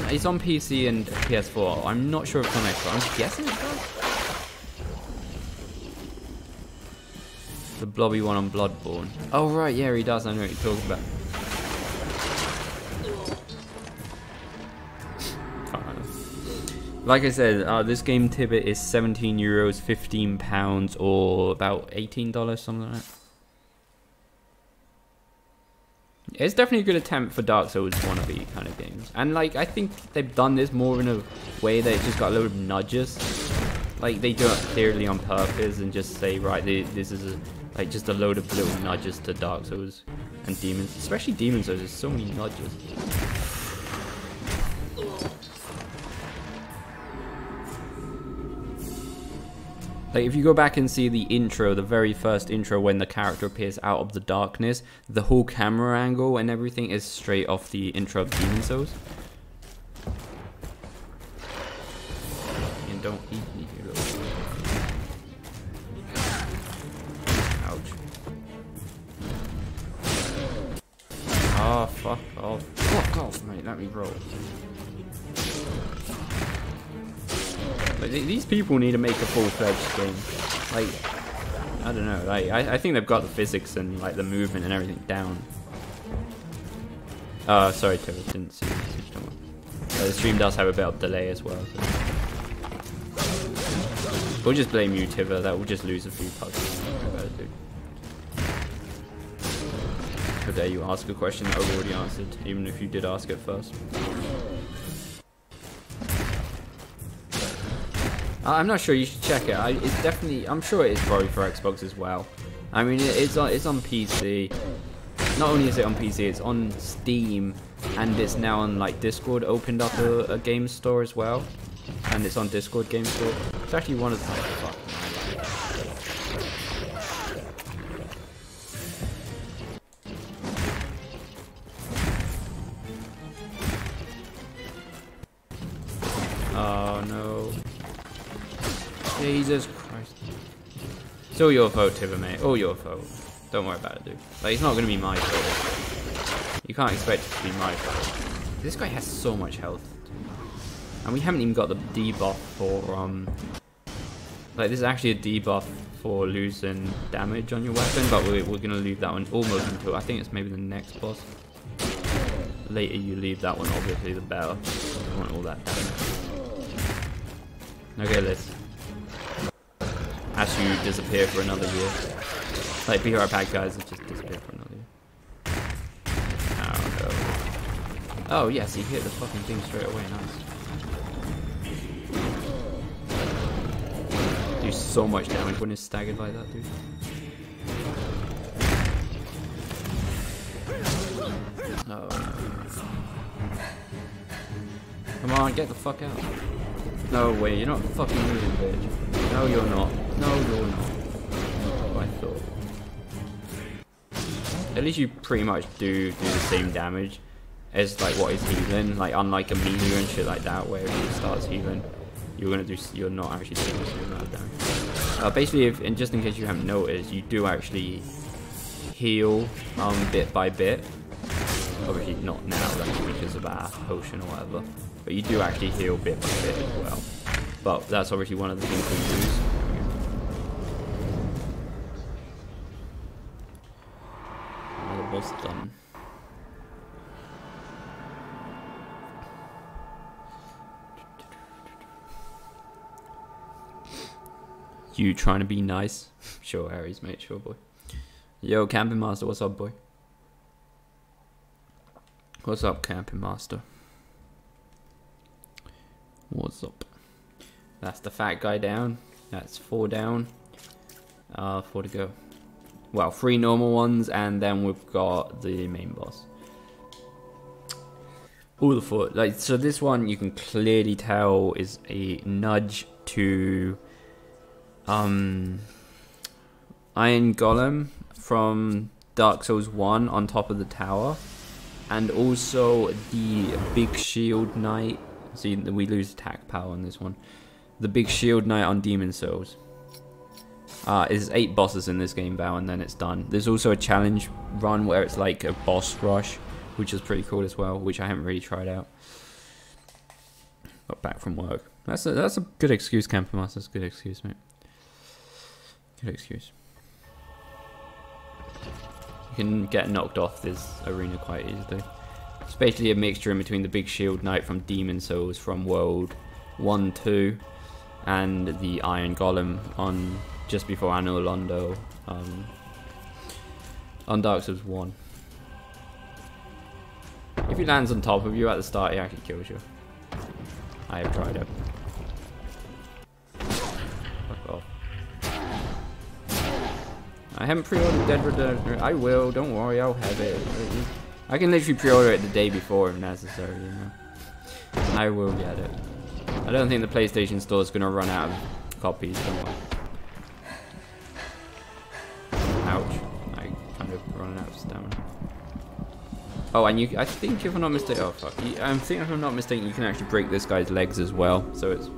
S1: shit. It's on PC and PS4. I'm not sure if it's on Xbox. I'm guessing it does. The blobby one on Bloodborne. Oh, right, yeah, he does. I know what you're talking about. Like I said, this game ticket is 17 euros, 15 pounds, or about $18, something like that. It's definitely a good attempt for Dark Souls wannabe kind of games. And like, I think they've done this more in a way that it just got a load of nudges. Like, they do it clearly on purpose and just say, right, this is like just a load of little nudges to Dark Souls and Demons. Especially Demons Souls, there's so many nudges. Like, if you go back and see the intro, the very first intro when the character appears out of the darkness, the whole camera angle and everything is straight off the intro of Demon Souls. And don't eat me, you little... Ouch. Oh, fuck off. Fuck off, mate, let me roll. But these people need to make a full-fledged game. Like, I don't know. Like, I think they've got the physics and like the movement and everything down. Sorry, Tiver, didn't see the stream does have a bit of delay as well. So. We'll just blame you, Tiver. That will just lose a few puzzles. How dare you ask a question that I've already answered, even if you did ask it first. I'm not sure. You should check it. It's definitely. I'm sure it is probably for Xbox as well. I mean, it's on PC. Not only is it on PC, it's on Steam, and it's now on like Discord. Opened up a game store as well, and it's on Discord game store. It's actually one of the. Fuck. Oh no. Jesus Christ. It's all your fault, Tiver, mate. All your fault. Don't worry about it, dude. Like, it's not going to be my fault. You can't expect it to be my fault. This guy has so much health. And we haven't even got the debuff for, like, this is actually a debuff for losing damage on your weapon, but we're going to leave that one almost until, I think it's maybe the next boss. The later you leave that one, obviously, the better. You don't want all that damage. Okay, let's. As you disappear for another year. Like, be right back, guys, it just disappeared for another year. Oh no. Oh yes, he hit the fucking thing straight away, nice. Do so much damage when it's staggered like that, dude. Oh no. Come on, get the fuck out. No way, you're not fucking moving, bitch. No, you're not. No, you're not. Oh, I thought. At least you pretty much do the same damage as like what is healing. Like, unlike a melee and shit like that, where if it starts healing, you're not actually doing the same amount of damage. Basically, and just in case you haven't noticed, you do actually heal bit by bit. Obviously not now, like, because of our potion or whatever. But you do actually heal bit by bit as well. But that's obviously one of the things we use. Another boss done. You trying to be nice? Sure, Aries, mate. Sure, boy. Yo, Camping Master, what's up, boy? What's up, Camping Master? What's up? That's the fat guy down. That's 4 down. 4 to go. Well, 3 normal ones, and then we've got the main boss. All the foot. Like, so this one you can clearly tell is a nudge to Iron Golem from Dark Souls 1 on top of the tower, and also the big shield knight. See, we lose attack power on this one. The big shield knight on Demon Souls. There's 8 bosses in this game, Val, and then it's done. There's also a challenge run where it's like a boss rush, which is pretty cool as well, which I haven't really tried out. Got back from work. That's a good excuse, Camper Master. That's a good excuse, mate. Good excuse. You can get knocked off this arena quite easily. It's basically a mixture in between the big shield knight from Demon Souls from World 1-2 and the Iron Golem on just before Anno Londo on Dark Souls 1. If he lands on top of you at the start, he actually kills you. I have tried it. Fuck off. I haven't pre-ordered Dead Redemption. I will, don't worry, I'll have it. I can literally pre-order it the day before if necessary, you know. I will get it. I don't think the PlayStation Store is going to run out of copies, don't worry. Ouch. I kind of running out of stamina. Oh, and I think if I'm not mistaken, oh fuck. I think if I'm not mistaken, you can actually break this guy's legs as well, so it's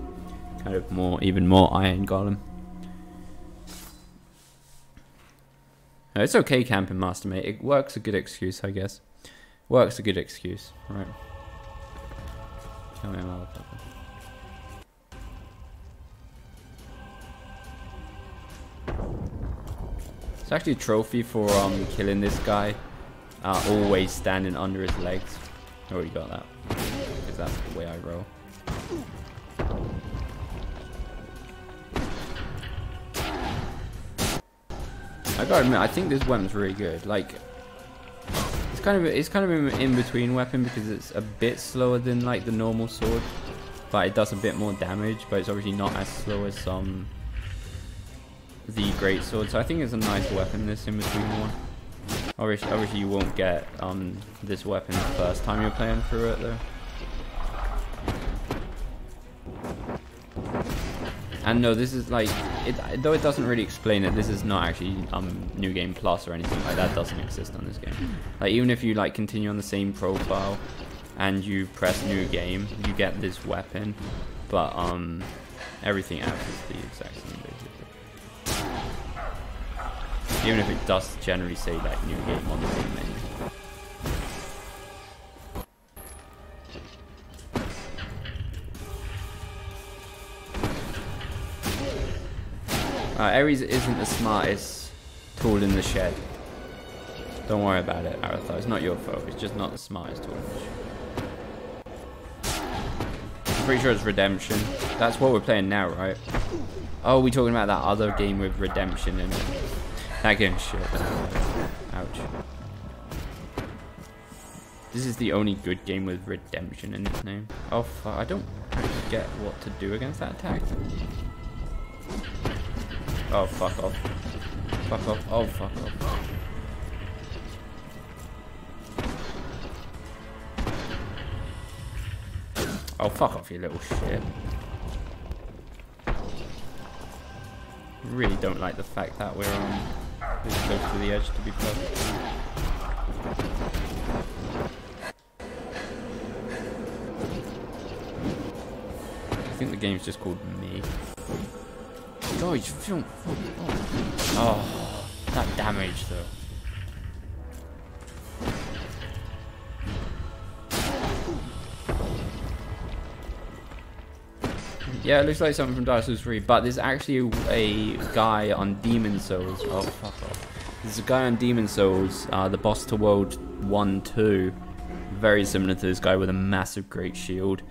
S1: kind of even more Iron Golem. It's okay, Camping Master, mate. It works a good excuse, I guess. Works a good excuse, right? Come here, motherfucker. It's actually a trophy for killing this guy. Always standing under his legs. I already got that. Because that's the way I roll. I gotta admit, I think this weapon's really good. Like, it's kind of an in-between weapon because it's a bit slower than like the normal sword, but it does a bit more damage. But it's obviously not as slow as the great sword. So I think it's a nice weapon. This in-between one. Obviously, you won't get this weapon the first time you're playing through it though. And no, this is like, though it doesn't really explain it, this is not actually New Game Plus or anything like that. Doesn't exist on this game. Like, even if you like continue on the same profile and you press New Game, you get this weapon, but everything else is the exact same basically. Even if it does generally say like New Game on the main menu. Ares isn't the smartest tool in the shed. Don't worry about it, Arathar. It's not your fault. It's just not the smartest tool in the shed. I'm pretty sure it's Redemption. That's what we're playing now, right? Oh, we're talking about that other game with Redemption in it. That game's shit. Ouch. This is the only good game with Redemption in its name. Oh, fuck. I don't get what to do against that attack. Oh, fuck off. Fuck off. Oh, fuck off. Oh, fuck off, you little shit. Really don't like the fact that we're this close to the edge, to be perfect. I think the game's just called Me. Oh, you feel. Oh, that damage though. Yeah, it looks like something from Dark Souls 3, but there's actually a guy on Demon Souls. Oh, fuck off. There's a guy on Demon Souls, the boss to World 1-2, very similar to this guy with a massive great shield,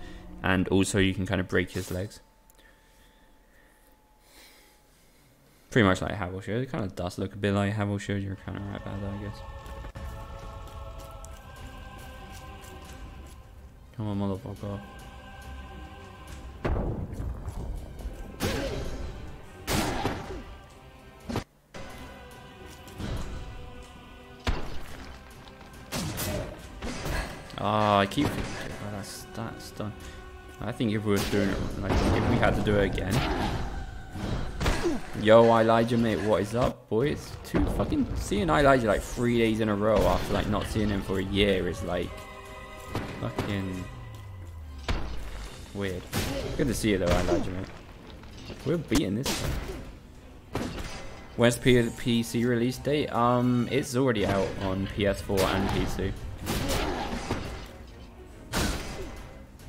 S1: and also you can kind of break his legs. Pretty much like Havel Shield. It kind of does look a bit like Havel Shield. You're kind of right about that, I guess. Come on, motherfucker. Oh, I keep thinking, oh, that's done. I think if we were doing it, like, if we had to do it again. Yo, Elijah, mate, what is up, boys? Seeing Elijah like 3 days in a row after like not seeing him for a year is like fucking weird. Good to see you though, Elijah, mate. We're beating this one. When's the PC release date? It's already out on PS4 and PC.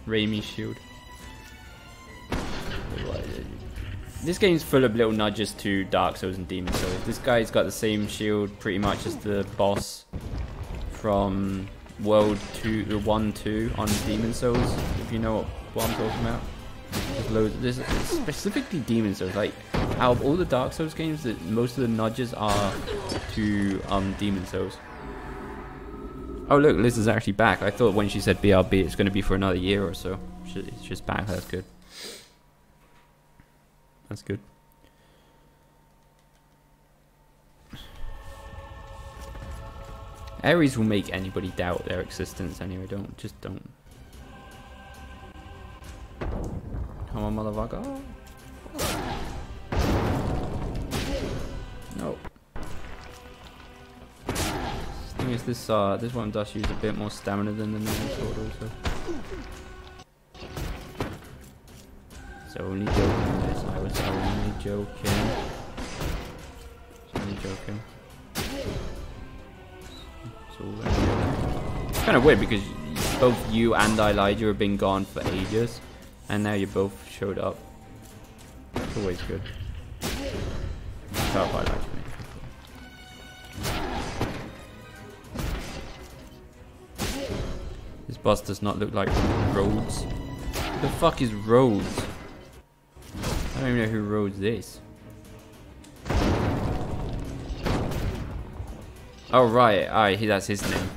S1: Raimi Shield. This game's full of little nudges to Dark Souls and Demon Souls. This guy's got the same shield pretty much as the boss from World 1-2 on Demon Souls, if you know what I'm talking about. There's specifically Demon Souls. Like, out of all the Dark Souls games, most of the nudges are to Demon Souls. Oh look, Liz is actually back. I thought when she said BRB it's going to be for another year or so. It's just back, that's good. That's good. Ares will make anybody doubt their existence anyway, don't. Come on, motherfucker. No. The thing is, this one does use a bit more stamina than the normal sword also. It's only joking, this. I was only joking. It's kind of weird because both you and Elijah have been gone for ages, and now you both showed up. It's always good. Shut up, Elijah. This boss does not look like Rhodes. What the fuck is Rhodes? I don't even know who Rhodes is. Oh right, that's his name.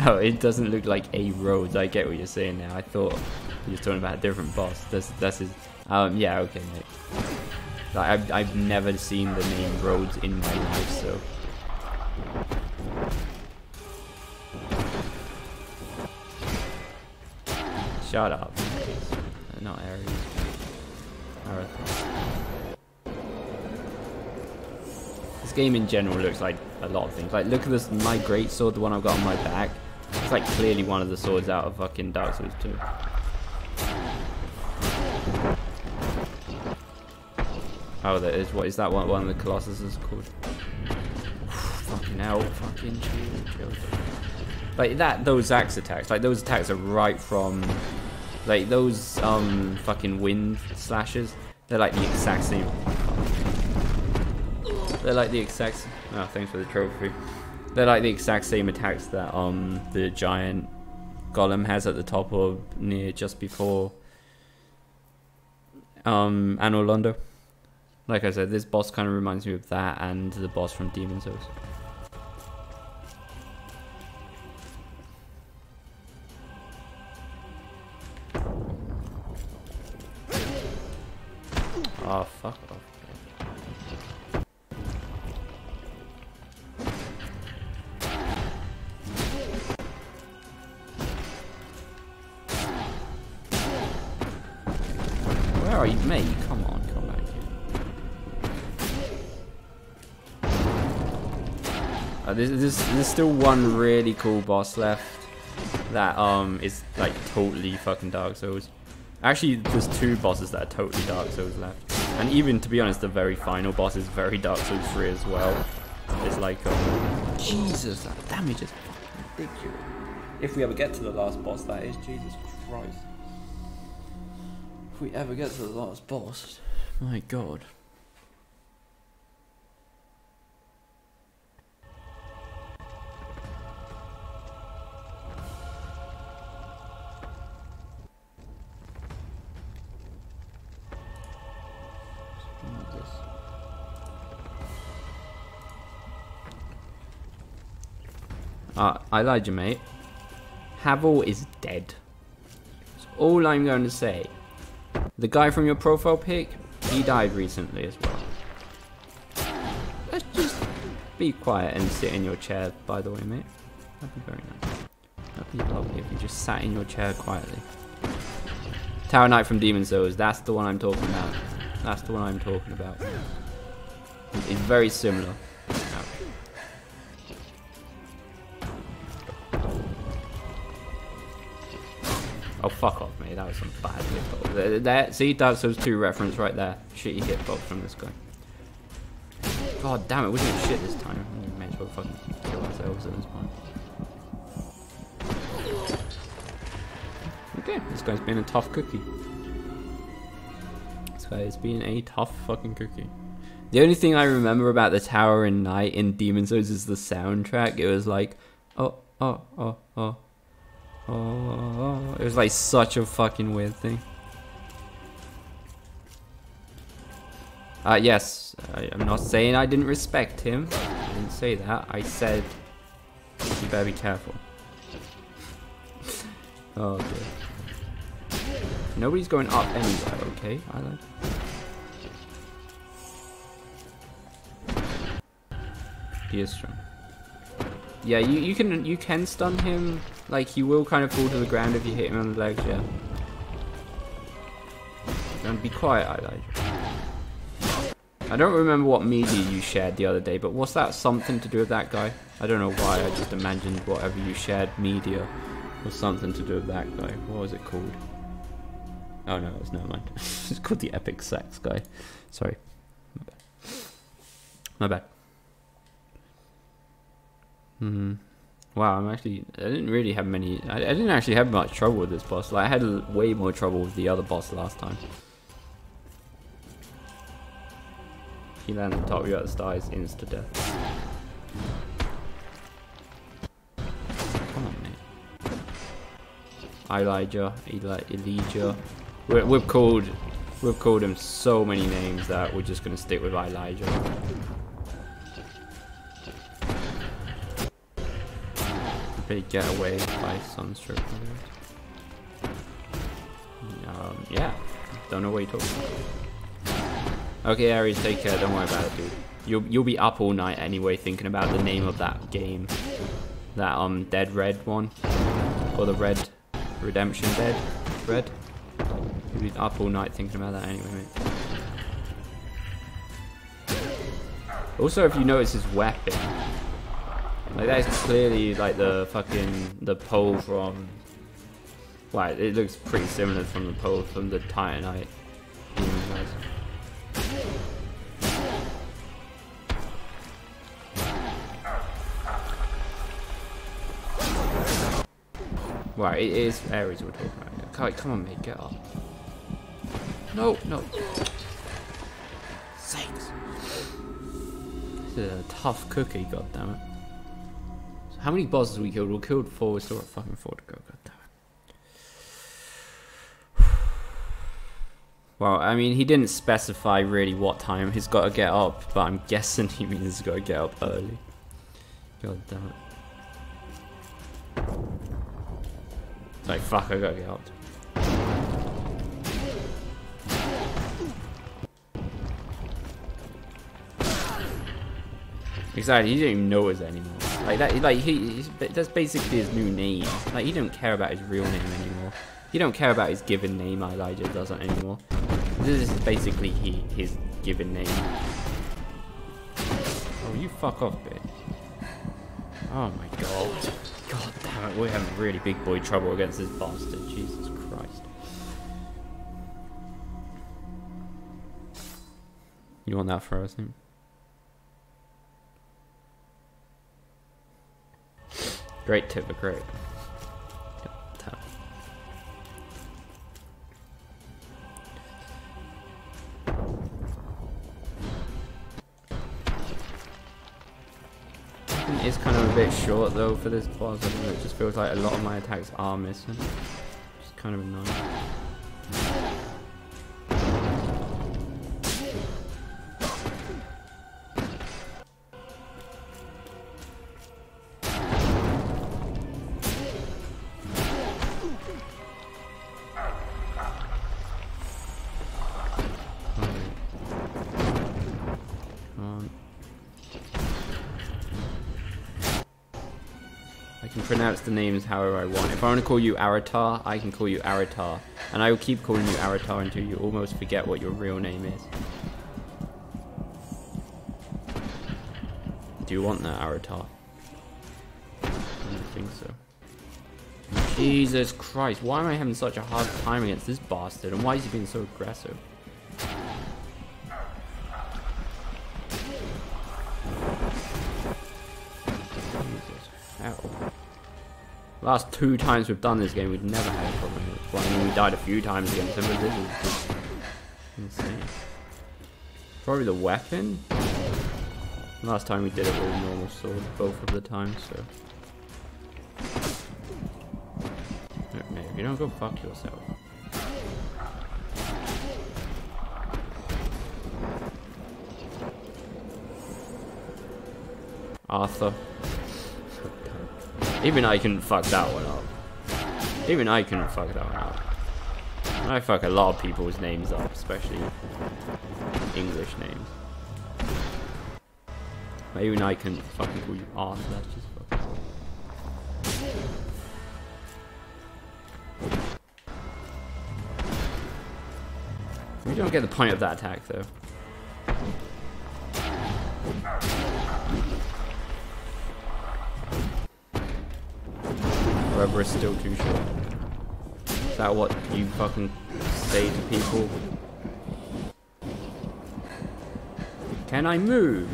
S1: Oh, it doesn't look like a Rhodes. I get what you're saying now. I thought you were talking about a different boss. That's his. Yeah, okay, mate. Like, I've never seen the name Rhodes in my life, so. Shut up. Not Ares. This game in general looks like a lot of things. Like, look at this, my great sword, the one I've got on my back. It's like clearly one of the swords out of fucking Dark Souls 2. Oh, that is, what is that one of the Colossus is called? Fucking hell, fucking chill. Like those axe attacks, like those attacks are right from, like those fucking wind slashes. They're like the exact same. They're like the exact. Oh, thanks for the trophy. They're like the exact same attacks that the giant golem has at the top of near just before Anor Londo. Like I said, this boss kind of reminds me of that and the boss from Demon Souls. Oh, fuck off. Where are you, mate? Come on, come back here. There's still one really cool boss left that is like totally fucking Dark Souls. Actually, there's two bosses that are totally Dark Souls left. And even, to be honest, the very final boss is very Dark Souls 3 as well. It's like, Jesus, that damage is ridiculous. If we ever get to the last boss, that is, Jesus Christ. If we ever get to the last boss, my god. I lied to you, mate. Havel is dead. That's all I'm going to say. The guy from your profile pic, he died recently as well. Let's just be quiet and sit in your chair, by the way, mate. That'd be very nice. That'd be lovely if you just sat in your chair quietly. Tower Knight from Demon's Souls, that's the one I'm talking about. That's the one I'm talking about. It's very similar. Oh, fuck off, mate. That was some bad hitbox. There, see, Dark Souls 2 reference right there. Shitty hitbox from this guy. God damn it, we're doing shit this time. We may as well fucking kill ourselves at this point. Okay, this guy's being a tough cookie. This guy is being a tough fucking cookie. The only thing I remember about the Tower in Night in Demon's Souls is the soundtrack. It was like, oh. Oh, it was like such a fucking weird thing. Yes, I'm not saying I didn't respect him. I didn't say that. I said you better be careful. Oh dear. Nobody's going up anywhere, okay? I like. He is strong. Yeah, you can stun him. Like, he will kind of fall to the ground if you hit him on the legs, yeah. And be quiet, I like. I don't remember what media you shared the other day, but was that something to do with that guy? I don't know why, I just imagined whatever you shared media was something to do with that guy. What was it called? Oh no, it's never mind. It's called the Epic Sex guy. Sorry. My bad. My bad. Wow, I didn't really have many, I didn't actually have much trouble with this boss. Like, I had way more trouble with the other boss last time. He landed on top of you at the start, is insta-death. Come on, mate. Elijah. We've called him so many names that we're just gonna stick with Elijah. Get away by Sunstroke. Yeah, don't know what you're talking about. Okay, Ares, take care. Don't worry about it, dude. You'll be up all night anyway, thinking about the name of that game, that Dead Red one, or the Red Redemption Dead Red. You'll be up all night thinking about that anyway, mate. Also, if you notice his weapon. Like, that is clearly like the pole from. Well, it looks pretty similar from the pole from the Titanite. Right, it is Ares we're talking about. Okay, come on, mate, get up. No. Sakes. This is a tough cookie, goddammit. How many bosses we killed? We killed 4, we still got fucking 4 to go, goddammit. Well, I mean, he didn't specify really what time he's got to get up, but I'm guessing he means he's got to get up early. God damn it. It's like, fuck, I gotta get up. Exactly, he didn't even know us anymore. Like that, that's basically his new name. Like, he don't care about his real name anymore. He don't care about his given name. Elijah doesn't anymore. This is basically his given name. Oh, you fuck off, bitch. Oh my god. God damn it, we're having really big boy trouble against this bastard. Jesus Christ. You want that for us, I think? Great tip, but great. bit short though for this boss. I don't know, it just feels like a lot of my attacks are missing. It's kind of annoying. Pronounce the names however I want. If I want to call you Aratar, I can call you Aratar. And I will keep calling you Aratar until you almost forget what your real name is. Do you want that, Aratar? I don't think so. Jesus Christ, why am I having such a hard time against this bastard? And why is he being so aggressive? Jesus, hell. Last 2 times we've done this game, we've never had a problem with it. Well, I mean, we died a few times against him, but this is just insane. Probably the weapon. Last time we did it with a normal sword, both of the times, so. Maybe you don't go fuck yourself. Arthur. Even I couldn't fuck that one up. Even I couldn't fuck that one up. I fuck a lot of people's names up, especially English names. But even I couldn't fucking call you Arthur, that's just fucking... We don't get the point of that attack though. Rubber is still too short. Is that what you fucking say to people? Can I move?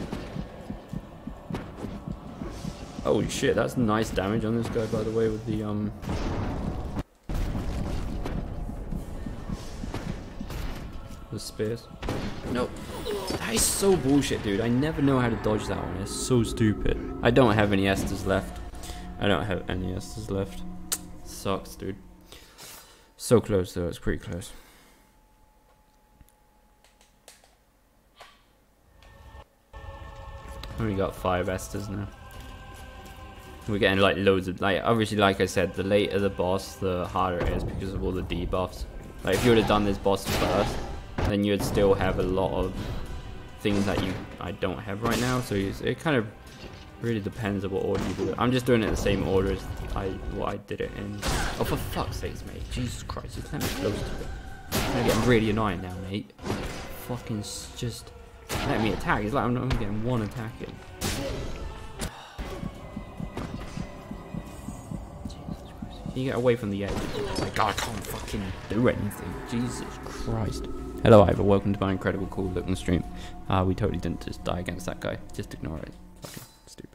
S1: Holy shit, that's nice damage on this guy, by the way, with the spears. Nope. That is so bullshit, dude. I never know how to dodge that one. It's so stupid. I don't have any Esters left. I don't have any Esters left. Sucks, dude. So close, though. It's pretty close. Only got 5 Esters now. We're getting like loads of, like, obviously, like I said, the later the boss, the harder it is because of all the debuffs. Like, if you would have done this boss first, then you'd still have a lot of things that I don't have right now. So it kind of really depends on what order you do it. I'm just doing it in the same order as what I did it in. Oh, for fuck's sakes, mate! Jesus Christ, it's kind of close to it. It's gonna get really annoying now, mate. Fucking just let me attack. It's like I'm not even getting one attack in. You get away from the edge. Like, God, I can't fucking do anything. Jesus Christ. Hello, Ivor. Welcome to my incredible, cool looking stream. We totally didn't just die against that guy. Just ignore it. Fucking stupid.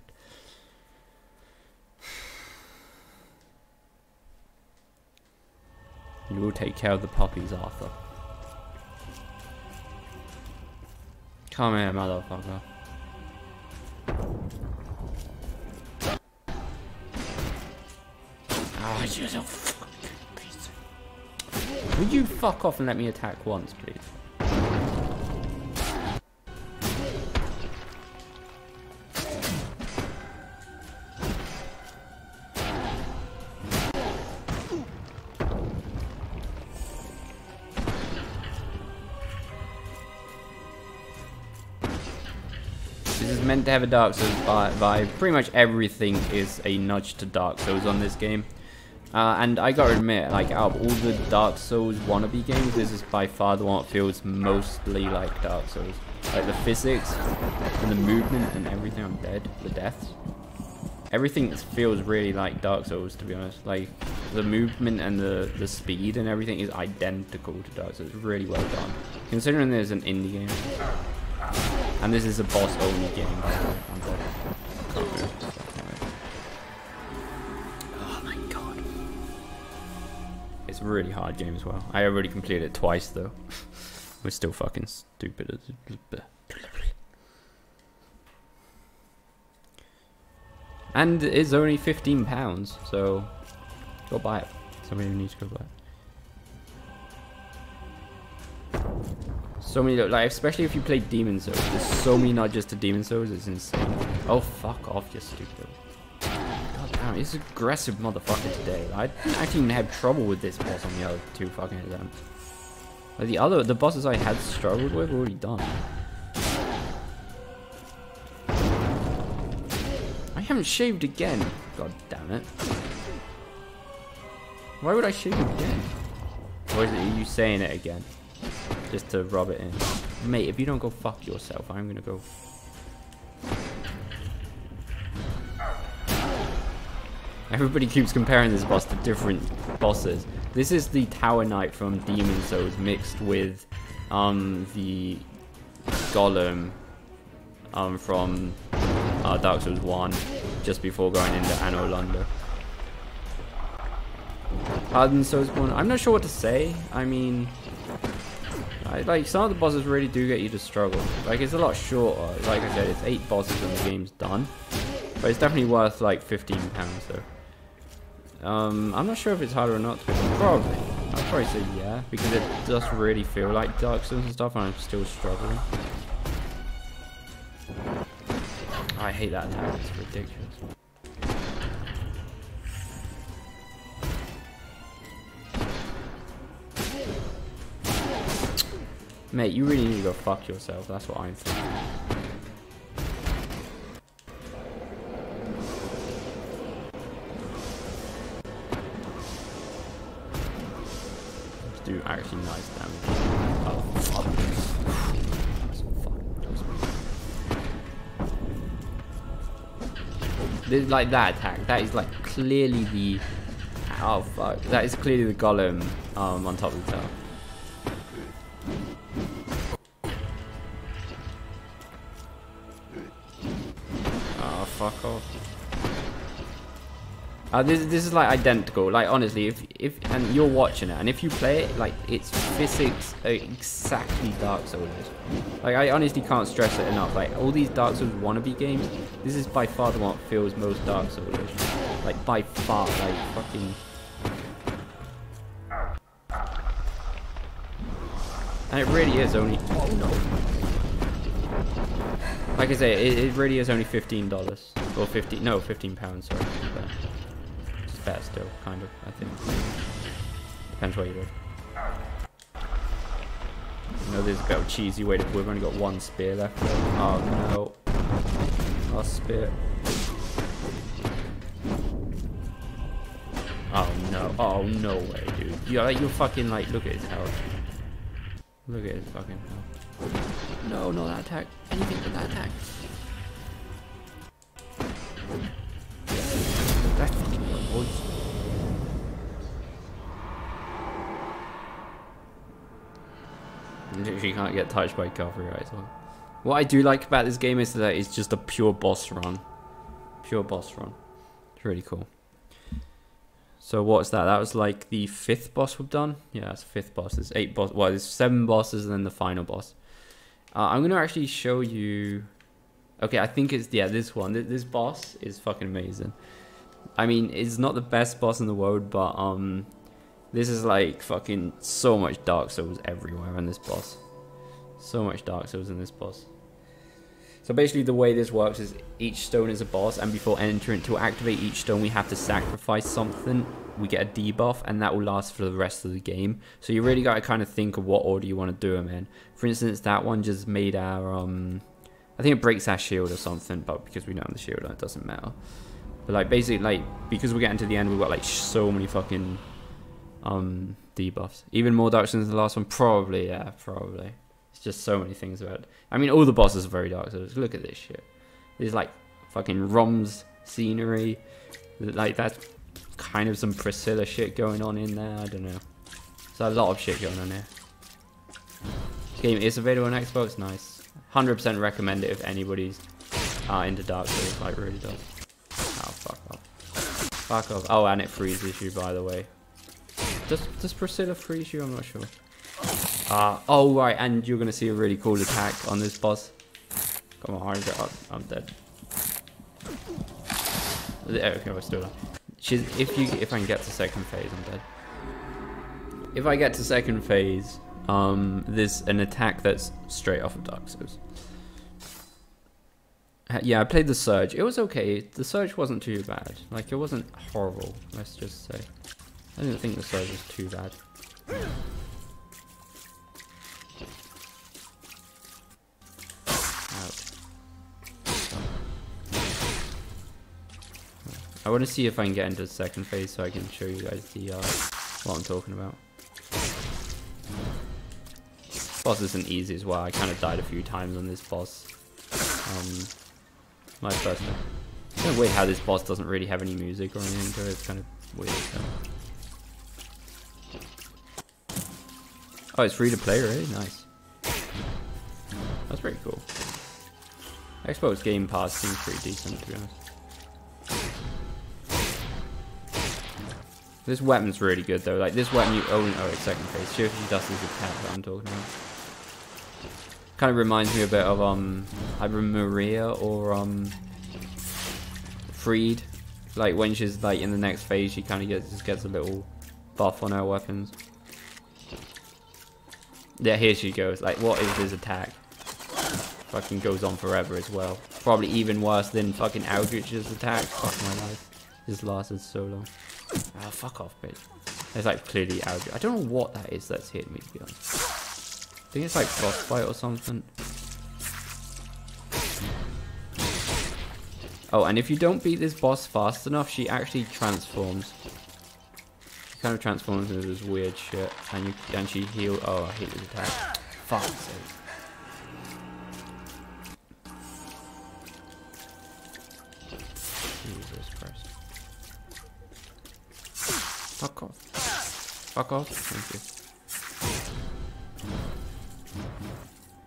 S1: You will take care of the puppies, Arthur. Come here, motherfucker. Oh, you're so fucking piece of... Would you fuck off and let me attack once, please? This is meant to have a Dark Souls vibe. Pretty much everything is a nudge to Dark Souls on this game. And I gotta admit, like, out of all the Dark Souls wannabe games, this is by far the one that feels mostly like Dark Souls. Like, the physics, and the movement, and everything. I'm dead. The deaths. Everything feels really like Dark Souls, to be honest. Like, the movement and the speed and everything is identical to Dark Souls. It's really well done. Considering there's an indie game. And this is a boss-only game, by the way. I'm dead. Can't move. It's a really hard game as well. I already completed it twice though. We're still fucking stupid. And it's only £15, so go buy it. Somebody needs to go buy it. So many, like, especially if you play Demon Souls, there's so many nudges to Demon Souls, it's insane. Oh, fuck off, you stupid. God damn, he's an aggressive motherfucker today. I didn't actually even have trouble with this boss on the other two fucking attempts. Like, the bosses I had struggled with, already done. I haven't shaved again. God damn it. Why would I shave again? Or is it you saying it again? Just to rub it in. Mate, if you don't go fuck yourself, I'm gonna go. Everybody keeps comparing this boss to different bosses. This is the Tower Knight from Demon Souls mixed with the Golem from Dark Souls 1 just before going into Anno Lunda. Hardened Souls 1, I'm not sure what to say. I mean, like, some of the bosses really do get you to struggle. Like, it's a lot shorter. Like I said, it's 8 bosses and the game's done. But it's definitely worth like £15 though. I'm not sure if it's harder or not. Probably. I'd probably say yeah, because it does really feel like Dark Souls and stuff, and I'm still struggling. I hate that attack. It's ridiculous. Mate, you really need to go fuck yourself. That's what I'm thinking. Do actually nice damage. Oh fuck. That's fucking. This, like, that attack, that is like clearly the. Oh fuck. That is clearly the Golem on top of the tower. Oh fuck off. This is like identical. Like, honestly, if and you're watching it, and if you play it, like, its physics are exactly Dark Souls. Like, I honestly can't stress it enough. Like, all these Dark Souls wannabe games, this is by far the one that feels most Dark Souls. Like, by far, like, fucking. And it really is only. Oh no. Like I say, it really is only $15 or £15. Sorry. But it's fair still, kind of. I think depends where you live. You know, there's a bit of a cheesy way to. We've only got one spear left. Oh no! Last spear. Oh no! Oh no way, dude! You're fucking like. Look at his health. Look at his fucking health. No, not that attack. Anything but that attack. That fucking voice. Literally can't get touched by copyright. What I do like about this game is that it's just a pure boss run. Pure boss run. It's really cool. So what's that? That was like the 5th boss we've done? Yeah, it's 5th boss. There's 8 boss. Well, there's 7 bosses and then the final boss. I'm going to actually show you... Okay, I think it's... Yeah, this one. This boss is fucking amazing. I mean, it's not the best boss in the world, but this is like fucking so much Dark Souls everywhere in this boss. So much Dark Souls in this boss. So basically the way this works is each stone is a boss, and before entering, to activate each stone we have to sacrifice something. We get a debuff, and that will last for the rest of the game. So you really got to kind of think of what order you want to do them in. For instance, that one just made our I think it breaks our shield or something, but because we don't have the shield on, it doesn't matter. But like basically, like, because we're getting to the end, we've got like so many fucking debuffs. Even more Dark Souls than the last one, probably. Yeah, probably. It's just so many things about it. I mean, all the bosses are very Dark Souls. Look at this shit. There's like fucking Rom's scenery. Like, that's kind of some Priscilla shit going on in there. I don't know. There's a lot of shit going on here. This game is available on Xbox. Nice. 100% recommend it if anybody's into Dark Souls. Like, really does. Oh, fuck off. Fuck off. Oh, and it freezes you, by the way. Does Priscilla freeze you? I'm not sure. Oh, right, and you're going to see a really cool attack on this boss. Come on, I'm dead. Okay, we're still alive. If I can get to second phase, I'm dead. If I get to second phase, there's an attack that's straight off of Dark Souls. Yeah, I played the Surge. It was okay. The Surge wasn't too bad. Like, it wasn't horrible, let's just say. I didn't think the Surge was too bad. I want to see if I can get into the second phase so I can show you guys the what I'm talking about. Boss isn't easy as well. I kind of died a few times on this boss. My first one. It's kind of weird how this boss doesn't really have any music or anything to it. It's kind of weird. So. Oh, it's free to play, really? Nice. That's pretty cool. Xbox Game Pass seems pretty decent, to be honest. This weapon's really good though. Like this weapon, you only it's second phase. She does this attack that I'm talking about. Kind of reminds me a bit of either Maria or Freed. Like when she's like in the next phase, she kind of gets a little buff on her weapons. Yeah, here she goes. Like, what is this attack? Fucking goes on forever as well. Probably even worse than fucking Aldrich's attack. Fuck my life. This lasted so long. Oh, fuck off, bitch. It's like clearly Aldrich. I don't know what that is that's hitting me, to be honest. I think it's like frostbite or something. Oh, and if you don't beat this boss fast enough, she actually transforms. She kind of transforms into this weird shit, and she heals. Oh, I hate this attack. Fuck's sake. Jesus Christ. Fuck off. Fuck off. Thank you.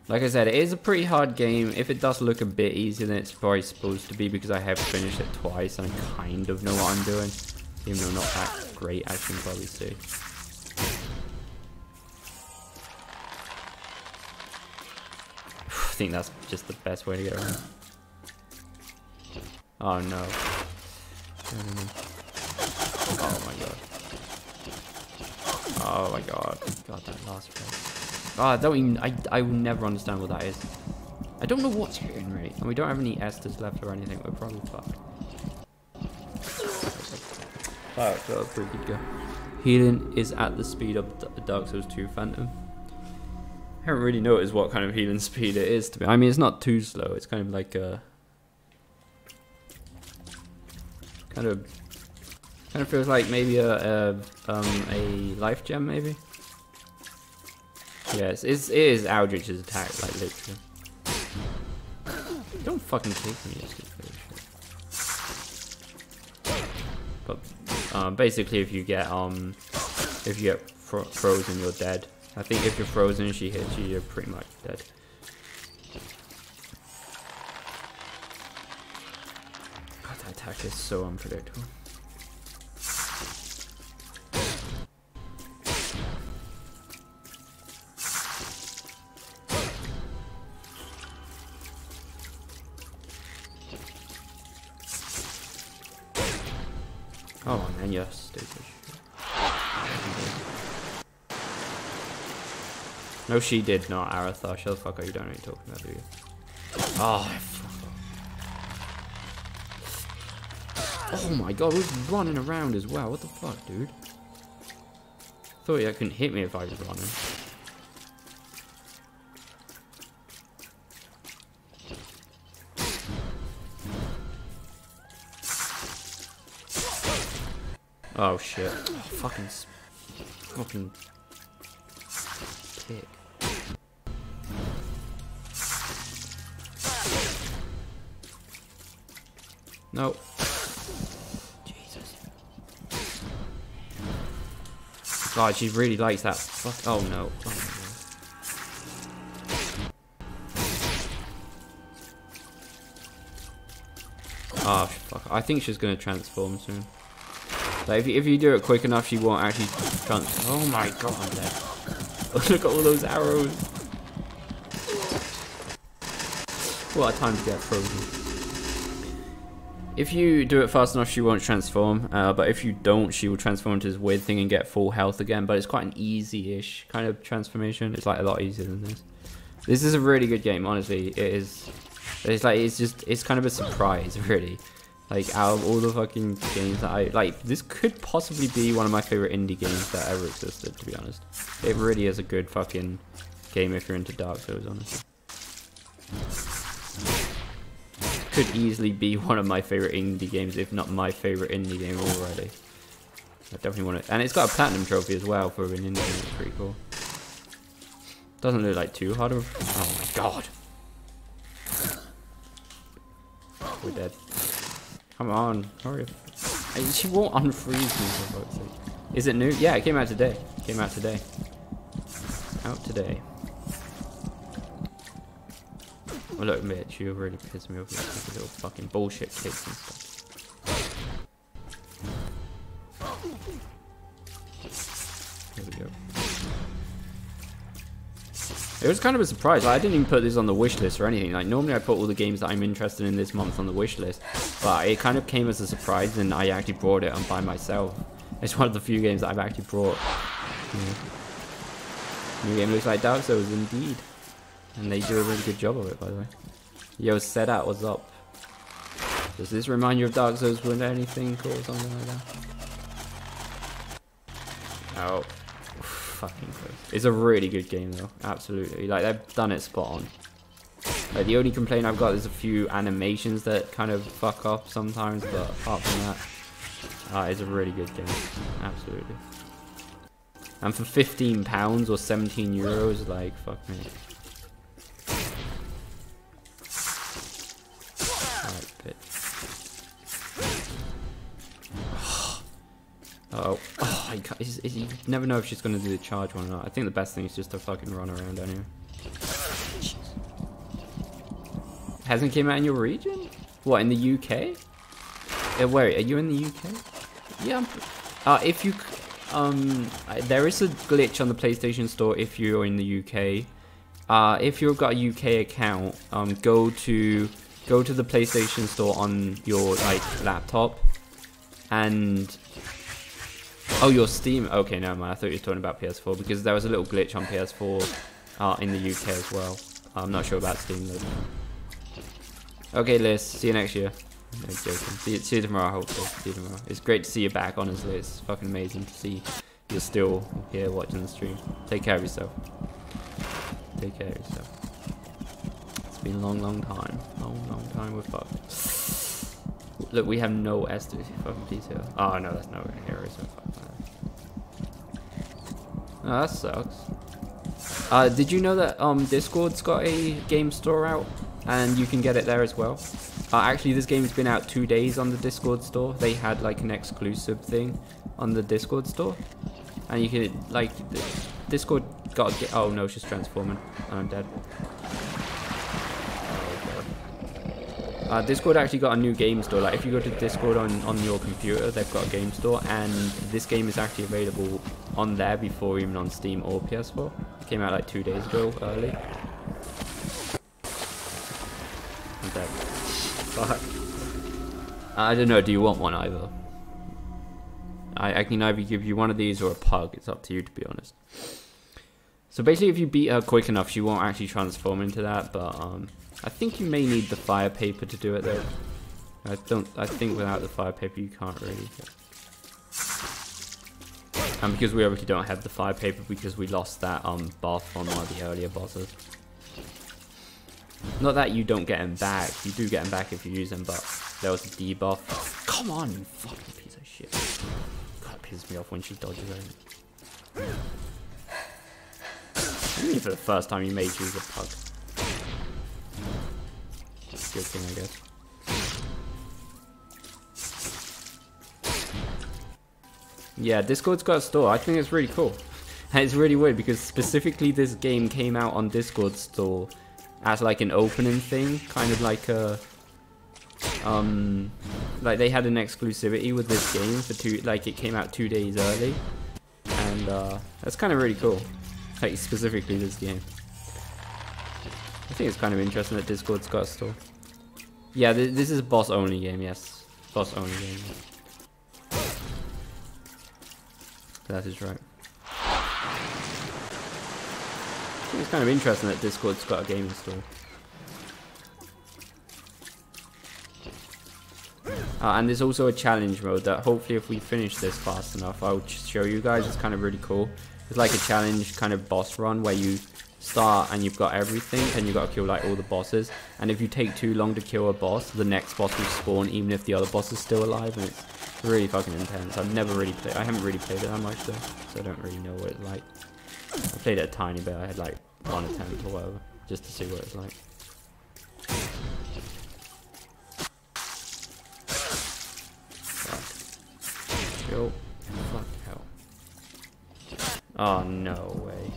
S1: Like I said, it is a pretty hard game. If it does look a bit easier than it's probably supposed to be, because I have finished it twice and I kind of know what I'm doing. Even though not that great, as you can probably see. I think that's just the best way to get around. Oh no. Oh my god. Oh my god. God, that last phase. Oh, I don't even, I will never understand what that is. I don't know what's hitting really. And we don't have any Esters left or anything. We're probably fucked. Alright, so that's a pretty good go. Healing is at the speed of Dark Souls 2 Phantom. I haven't really noticed what kind of healing speed it is to be. I mean, it's not too slow. It's kind of like a... Kind of feels like maybe a life gem, maybe. Yes, it is Aldrich's attack, like literally. Don't fucking kick me, just get shit. But basically, if you get frozen, you're dead. I think if you're frozen and she hits you, you're pretty much dead. God, that attack is so unpredictable. Oh man, you're stupid. No, she did not, Arathar. Shut the fuck up, you don't know what you're talking about, do you? Oh, fuck. Oh my god, who's running around as well? What the fuck, dude? Thought you couldn't hit me if I was running. Oh shit. Oh, fucking pig. No. Jesus. God, she really likes that. Fuck. Oh no. Oh, oh fuck. I think she's gonna transform soon. Like if you do it quick enough, she won't actually transform. Oh my god, I'm dead. Look at all those arrows. What a time to get frozen. If you do it fast enough, she won't transform. But if you don't, she will transform into this weird thing and get full health again. But it's quite an easy-ish kind of transformation. It's like a lot easier than this. This is a really good game, honestly. It is. It's kind of a surprise, really. Like, out of all the fucking games that I like, this could possibly be one of my favorite indie games that ever existed, to be honest. It really is a good fucking game if you're into Dark Souls, honestly. Could easily be one of my favorite indie games, if not my favorite indie game already. I definitely want it. And it's got a platinum trophy as well for an indie game. It's pretty cool. Doesn't look like too hard of. Oh my god. We're dead. Come on, hurry. She won't unfreeze me, for fuck's sake. Is it new? Yeah, it came out today. Came out today. Out today. Oh look, Mitch, you really pissed me off with these little fucking bullshit kicks and stuff. Here we go. It was kind of a surprise. I didn't even put this on the wish list or anything. Like, normally I put all the games that I'm interested in this month on the wish list, but it kind of came as a surprise, and I actually brought it on by myself. It's one of the few games that I've actually brought. Yeah. New game looks like Dark Souls indeed, and they do a really good job of it, by the way. Yo, Sedat, what's up? Does this remind you of Dark Souls with anything cool or something like that? Oh. Fucking close. It's a really good game though, absolutely. Like, they've done it spot on. Like, the only complaint I've got is a few animations that kind of fuck up sometimes, but apart from that, it's a really good game, absolutely. And for £15 or 17 euros, like, fuck me. Alright, bitch. Oh, you never know if she's going to do the charge one or not. I think the best thing is just to fucking run around anyway. Hasn't came out in your region? What, in the UK? Wait, are you in the UK? Yeah. If you, there is a glitch on the PlayStation Store if you're in the UK. If you've got a UK account, go to the PlayStation Store on your laptop, and oh, your Steam. Okay, never mind. I thought you were talking about PS4 because there was a little glitch on PS4 in the UK as well. I'm not sure about Steam though. Okay, Liz. See you next year. No, joking. See you tomorrow. Hopefully, see you tomorrow. It's great to see you back. Honestly, it's fucking amazing to see you're still here watching the stream. Take care of yourself. Take care of yourself. It's been a long time. Long time we're fucked. Look, we have no estimate fucking detail. Oh no, that's nowhere in here, so fuck that. Oh, that sucks. Did you know that Discord's got a game store out, and you can get it there as well? Actually, this game's been out 2 days on the Discord store. They had like an exclusive thing on the Discord store, and you could like Discord got. Oh no, she's transforming. I'm dead. Discord actually got a new game store. Like, if you go to Discord on your computer, they've got a game store, and this game is actually available on there before even on Steam or PS4. It came out like 2 days ago, early. I'm dead. Fuck. I don't know. Do you want one either? I can either give you one of these or a pug. It's up to you, to be honest. So basically, if you beat her quick enough, she won't actually transform into that, but I think you may need the fire paper to do it though. I think without the fire paper you can't really. And because we obviously don't have the fire paper because we lost that buff on one of the earlier bosses. Not that you don't get them back. You do get them back if you use them, but there was a debuff. Come on, you fucking piece of shit. God, it pisses me off when she dodges over. Maybe for the first time you may choose a pug. Good thing, I guess. Yeah, Discord's got a store. I think it's really cool. And it's really weird because specifically this game came out on Discord store as like an opening thing, kind of like a like they had an exclusivity with this game for it came out 2 days early, and that's kind of really cool. Like specifically this game. I think it's kind of interesting that Discord's got a store. Yeah, this is a boss only game, yes. Boss only game. That is right. I think it's kind of interesting that Discord's got a game install. And there's also a challenge mode that hopefully if we finish this fast enough, I'll just show you guys. It's kind of really cool. It's like a challenge kind of boss run where you start and you've got everything and you've got to kill like all the bosses. And if you take too long to kill a boss, the next boss will spawn even if the other boss is still alive. And it's really fucking intense. I haven't really played it that much though, so I don't really know what it's like. I played it a tiny bit. I had like one attempt or whatever, just to see what it's like. Fuck. Chill. Fuck hell. Oh no way.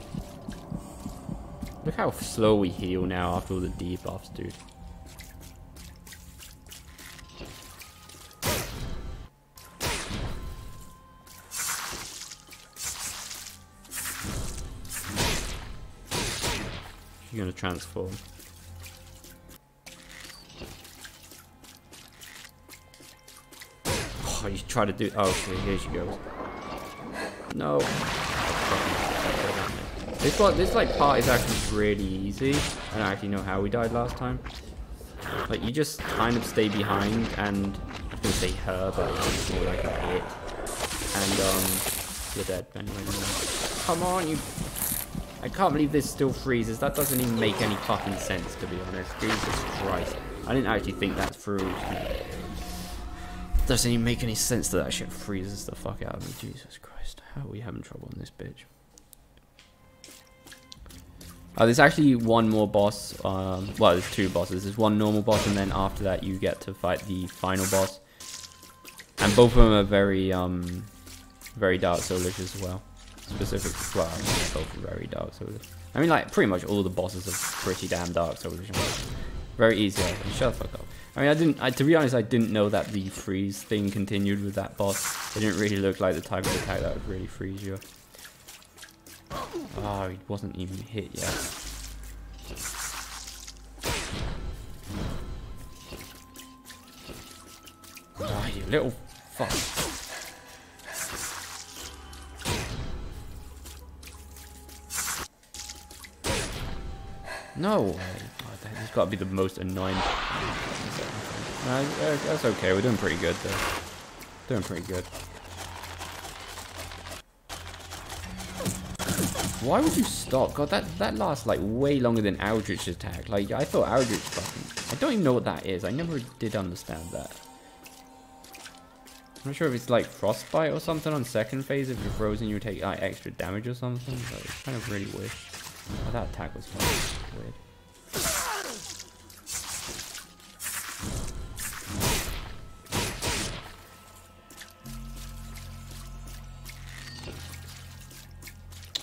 S1: Look how slow we heal now after all the debuffs, dude. She's gonna transform. Oh, you try to do. Oh, okay, here she goes. No. This like part is actually really easy. I don't actually know how we died last time. Like you just kind of stay behind, and I was gonna say her, but it's more like a hit. And you're dead anyway. Come on, you. I can't believe this still freezes. That doesn't even make any fucking sense, to be honest. Jesus Christ. I didn't actually think that through. Doesn't even make any sense that shit freezes the fuck out of me. Jesus Christ. How are we having trouble on this bitch? There's actually one more boss. Well, there's two bosses. There's one normal boss, and then after that you get to fight the final boss. And both of them are very, very Dark Soulish as well. Specifically, well, both are very Dark Soulish. I mean, like, pretty much all the bosses are pretty damn Dark Soulish. Very easy. Shut the fuck up. I mean, to be honest, I didn't know that the freeze thing continued with that boss. It didn't really look like the type of attack that would really freeze you. Oh, he wasn't even hit yet. Oh, you little fuck. No way. Oh, that's got to be the most annoying. That's okay. We're doing pretty good, though. Doing pretty good. Why would you stop? God, that lasts like way longer than Aldrich's attack. Like, I thought Aldrich fucking... I don't even know what that is. I never did understand that. I'm not sure if it's like frostbite or something on second phase. If you're frozen, you take like extra damage or something. But it's kind of really weird. Oh, that attack was kind of weird.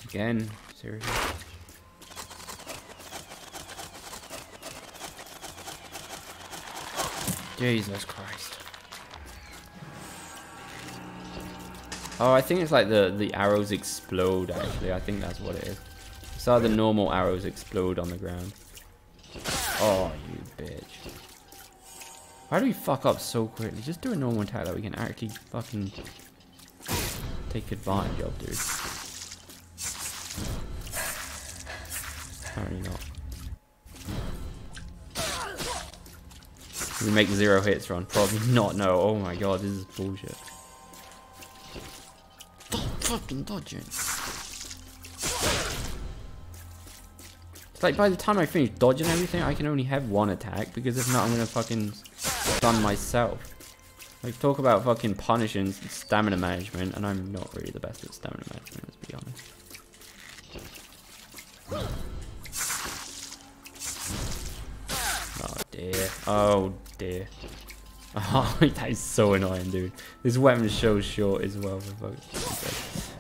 S1: Again, seriously. Jesus Christ. Oh, I think it's like the arrows explode, actually. I think that's what it is. So the normal arrows explode on the ground. Oh, you bitch. Why do we fuck up so quickly? Just do a normal attack that we can actually fucking take advantage of, dude. Apparently not. We make 0 hits run? Probably not, no. Oh my god, this is bullshit. Stop fucking dodging. It's like by the time I finish dodging everything, I can only have one attack, because if not, I'm gonna fucking stun myself. Like, talk about fucking punishing stamina management, and I'm not really the best at stamina management, let's be honest. Oh dear. Oh dear. Oh, that is so annoying, dude. This weapon is so short as well.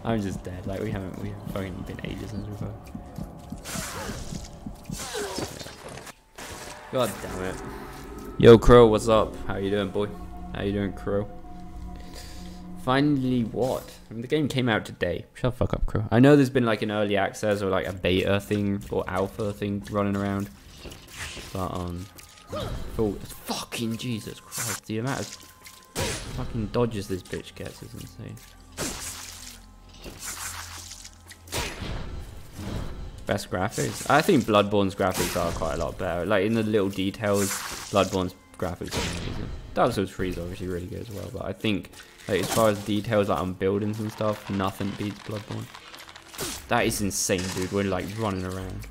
S1: I'm just dead. Like, we haven't fucking been ages since we fought. God damn it. Yo, Crow, what's up? How you doing, boy? How you doing, Crow? Finally, what? I mean, the game came out today. Shut the fuck up, Crow. I know there's been like an early access or like a beta thing or alpha thing running around. But, fucking Jesus Christ, the amount of fucking dodges this bitch gets is insane. Best graphics? I think Bloodborne's graphics are quite a lot better. Like in the little details, Bloodborne's graphics are amazing. Dark Souls 3 is obviously really good as well, but I think like as far as details like on buildings and stuff, nothing beats Bloodborne. That is insane, dude. We're like running around.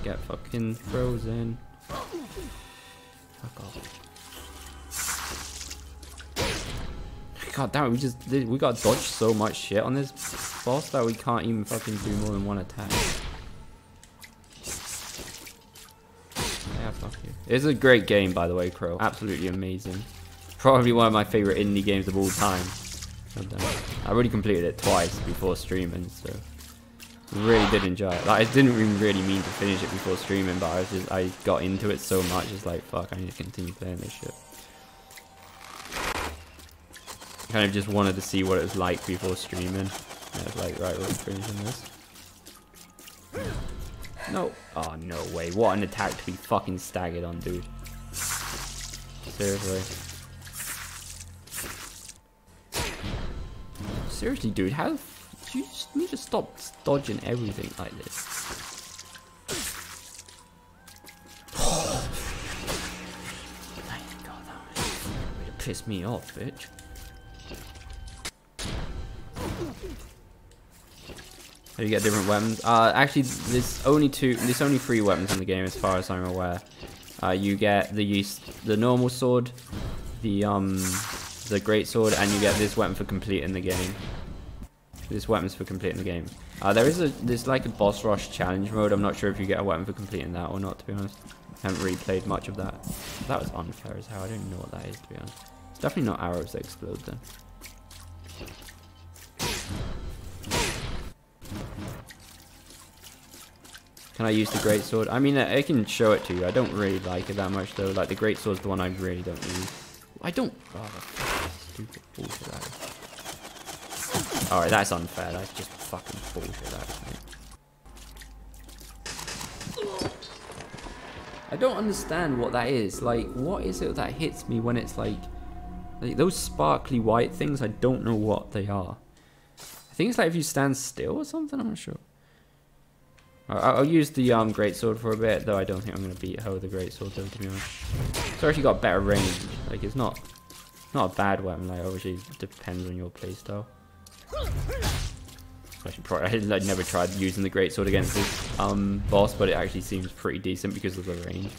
S1: Get fucking frozen. Fuck off. God damn it, we got dodged so much shit on this boss that we can't even fucking do more than one attack. Yeah, fuck you. It's a great game, by the way, Crow. Absolutely amazing. Probably one of my favorite indie games of all time. I already completed it twice before streaming, so really did enjoy it. Like, I didn't even really mean to finish it before streaming, but I got into it so much, it's like, fuck, I need to continue playing this shit. Kind of just wanted to see what it was like before streaming. And I was like, right, we're finishing this. No. Oh, no way. What an attack to be fucking staggered on, dude. Seriously. Seriously, dude, how... You just need to stop dodging everything like this. Oh my god, that was way to piss me off, bitch. So you get different weapons. Actually, there's only 3 weapons in the game, as far as I'm aware. You get the normal sword, the great sword, and you get this weapon for completing the game. This weapon's for completing the game. There's like a boss rush challenge mode. I'm not sure if you get a weapon for completing that or not, to be honest. I haven't really played much of that. That was unfair as hell. I don't even know what that is, to be honest. It's definitely not arrows that explode then. Can I use the great sword? I mean, I can show it to you. I don't really like it that much though. Like the great sword's the one I really don't use. I don't. Oh, stupid bullshit that is. Alright, that's unfair. That's just fucking bullshit, that is, mate. I don't understand what that is. Like, what is it that hits me when it's like those sparkly white things? I don't know what they are. I think it's like if you stand still or something. I'm not sure. I'll use the greatsword for a bit, though I don't think I'm gonna beat her with the greatsword, though, to be honest. It's actually got better range. Like, it's not a bad weapon. Like, obviously it depends on your playstyle. I never tried using the greatsword against this boss, but it actually seems pretty decent because of the range.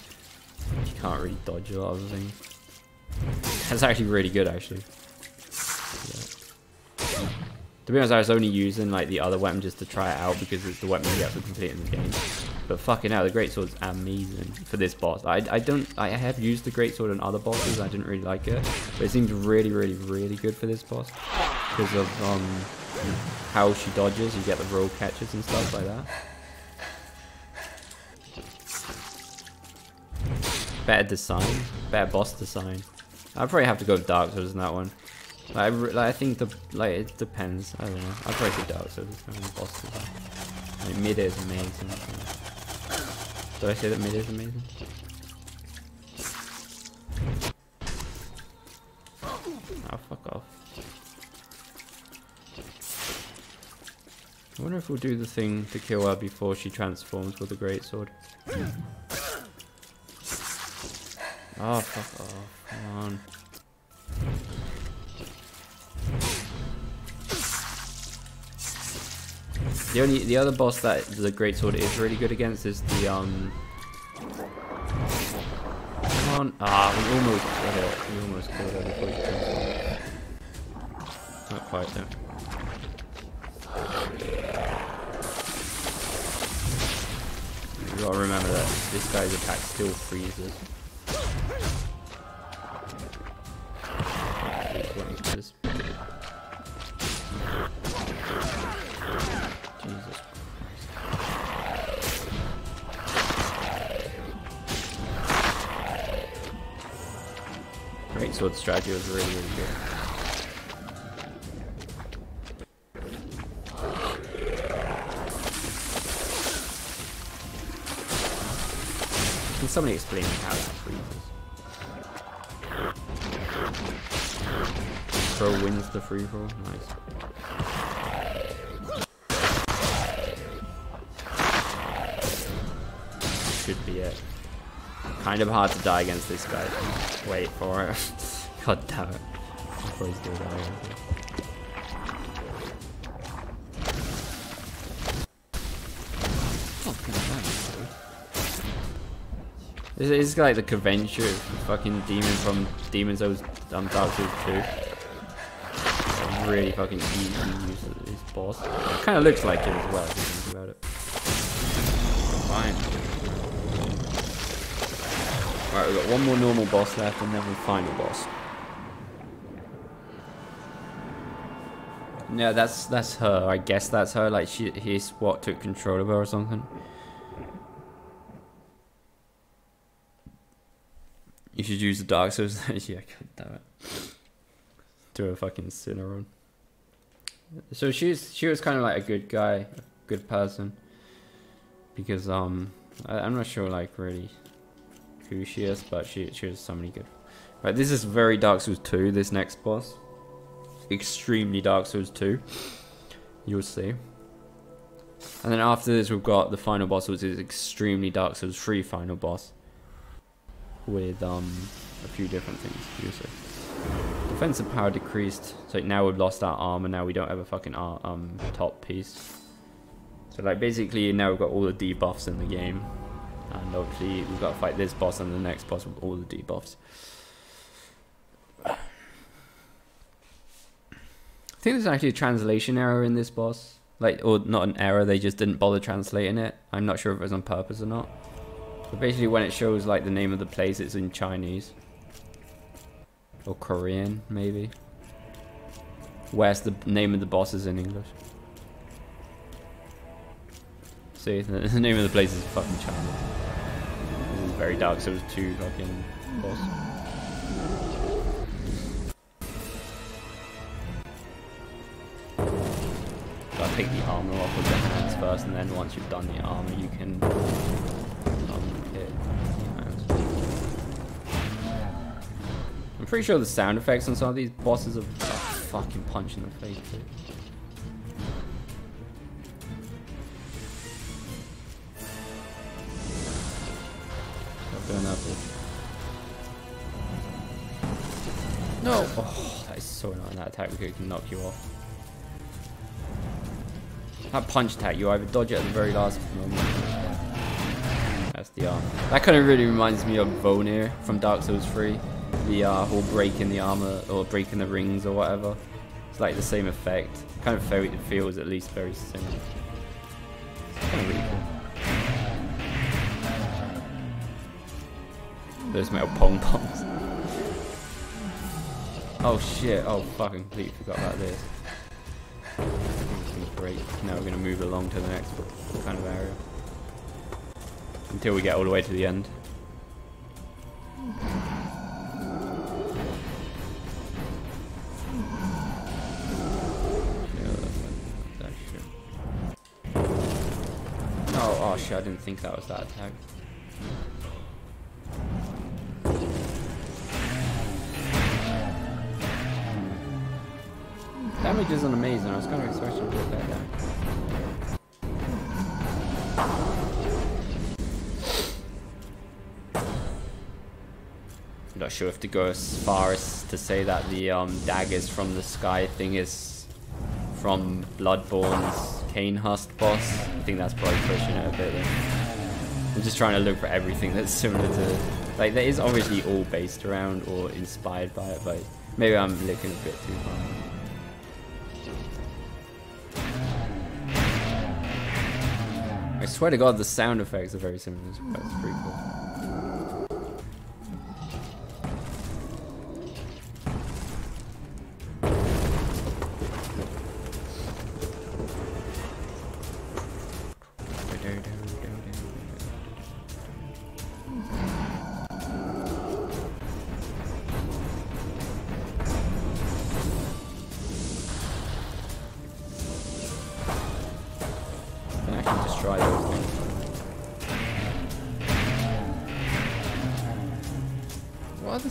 S1: You can't really dodge a lot of things. That's actually really good, actually. Yeah. To be honest, I was only using like the other weapon just to try it out because it's the weapon you get for completing the game. But fucking hell, the greatsword's amazing for this boss. I have used the greatsword on other bosses. I didn't really like it, but it seems really, really, really good for this boss because of how she dodges. You get the roll catches and stuff like that. Better design, better boss design. I'd probably have to go Dark Souls in that one. I think it depends. I don't know. I'd probably go Dark Souls in the boss design. Like, mid is amazing. Did I say that mid is amazing? Oh, fuck off. I wonder if we'll do the thing to kill her before she transforms with the greatsword. Oh, fuck off. Come on. The other boss that the greatsword is really good against is the Come on. Ah, we almost killed it. We almost killed it before she transformed. Not quite though. You gotta remember that this guy's attack still freezes. Jesus Christ. Greatsword strategy was really, really good. I can somebody explain me how that freezes? Throw wins the free for all. Nice. Should be it. Kind of hard to die against this guy. Wait for it. God damn it. Before he's still dying. This is like the convention fucking demon from Demon Souls Dark Souls 2. Really fucking easy to use this boss. It kind of looks like it as well if you think about it. Fine. Alright, we've got one more normal boss left and then the final boss. Yeah, that's her. I guess that's her. Like he's what took control of her or something. You should use the Dark Souls. Yeah, god damn it. Do a fucking sinner on. So she was kind of like a good guy, a good person. Because I'm not sure like really who she is, but she was somebody good. Right, this is very Dark Souls 2. This next boss, extremely Dark Souls 2. You'll see. And then after this, we've got the final boss, which is extremely Dark Souls 3 final boss. With a few different things, you'll see. Defensive power decreased, so now we've lost our armor. Now we don't have a fucking top piece. So like basically now we've got all the debuffs in the game, and obviously we've got to fight this boss and the next boss with all the debuffs. I think there's actually a translation error in this boss, like, or not an error. They just didn't bother translating it. I'm not sure if it was on purpose or not. But basically when it shows like the name of the place, it's in Chinese. Or Korean, maybe. Whereas the name of the boss is in English. See, the name of the place is fucking China. This is very Dark Souls 2 fucking boss. Gotta take the armor off with the hands first, and then once you've done the armor, you can hit the hands. I'm pretty sure the sound effects on some of these bosses are fucking punch in the face too. No! Oh, that is so annoying. That attack can knock you off. That punch attack, you either dodge it at the very last moment. That's the arm. That kind of really reminds me of Vonir from Dark Souls 3. The whole break in the armor, or break in the rings or whatever. It's like the same effect. Kind of it feels at least very similar. It's kind of really cool. Those metal pong pongs. Oh shit, oh fucking completely forgot about this. Great. Now we're going to move along to the next kind of area. Until we get all the way to the end. Oh shit, I didn't think that was that attack. Damage isn't amazing. I was kind of expecting to get that down. I'm not sure if to go as far as to say that the daggers from the sky thing is from Bloodborne's Cane Husk boss. I think that's probably pushing it a bit. I'm just trying to look for everything that's similar to, like, that is obviously all based around or inspired by it, but maybe I'm looking a bit too far. I swear to God, the sound effects are very similar. That's pretty cool.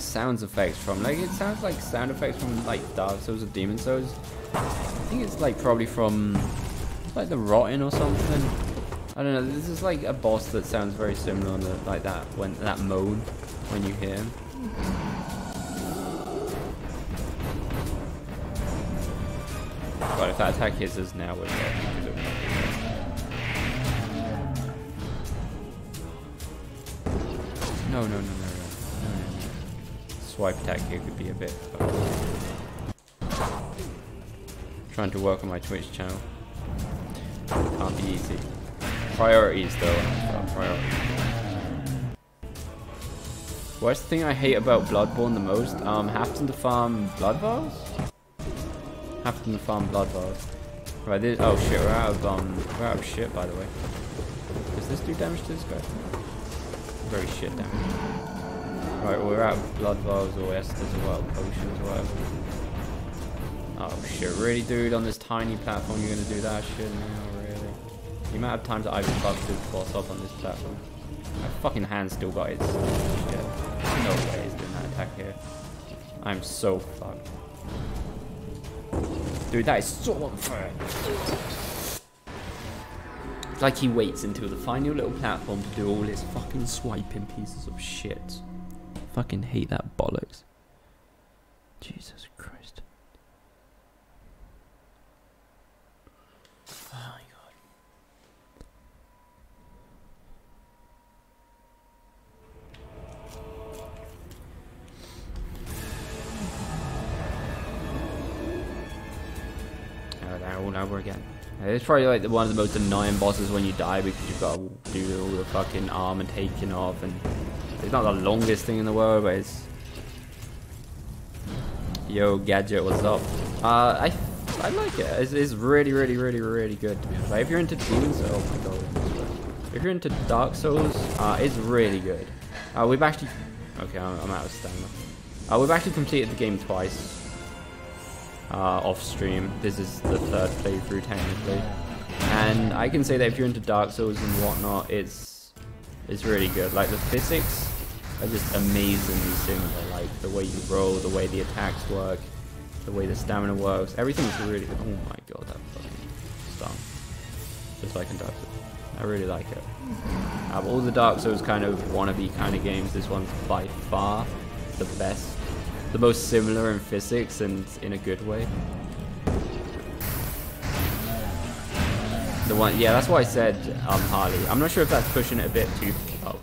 S1: the sounds effects from? Like, it sounds like sound effects from like Dark Souls or Demon Souls. I think it's like probably from like the Rotten or something. I don't know. This is like a boss that sounds very similar on the, like that when that moan when you hear him. But if that attack hits us now, we're dead. No. Swipe attack here could be a bit. Trying to work on my Twitch channel. Can't be easy. Priorities though. Priorities. What's the thing I hate about Bloodborne the most? Having to farm blood vials? Having to farm blood vials. Right, this, oh shit, we're out of shit by the way. Does this do damage to this guy? Very shit damage. Right, well, we're out of blood vials or esters or whatever, potions or whatever. Oh shit, really dude, on this tiny platform you're gonna do that shit now, really? The amount of times that I've fucked this boss up on this platform. My fucking hand still got its shit. No way he's doing that attack here. I'm so fucked. Dude, that is so unfair. It's like he waits until the final little platform to do all his fucking swiping pieces of shit. Fucking hate that bollocks. Jesus Christ. Oh my god. All over again. It's probably like one of the most annoying bosses when you die because you've got to do all the fucking armor taking off, and it's not the longest thing in the world, but it's. Yo, Gadget, what's up? I like it. It's really good. Like, if you're into Demon Souls, oh my god. If you're into Dark Souls, it's really good. We've actually. Okay, I'm out of stamina. We've actually completed the game twice. Off stream. This is the third playthrough technically, and I can say that if you're into Dark Souls and whatnot, it's really good. Like, the physics are just amazingly similar. Like, the way you roll, the way the attacks work, the way the stamina works, everything's really good. Oh my god, that fucking stung. Just like in Dark Souls. I really like it. Out of all the Dark Souls kind of wannabe kind of games, this one's by far the best. The most similar in physics and in a good way. The one, yeah, that's why I said Harley. I'm not sure if that's pushing it a bit too. Oh,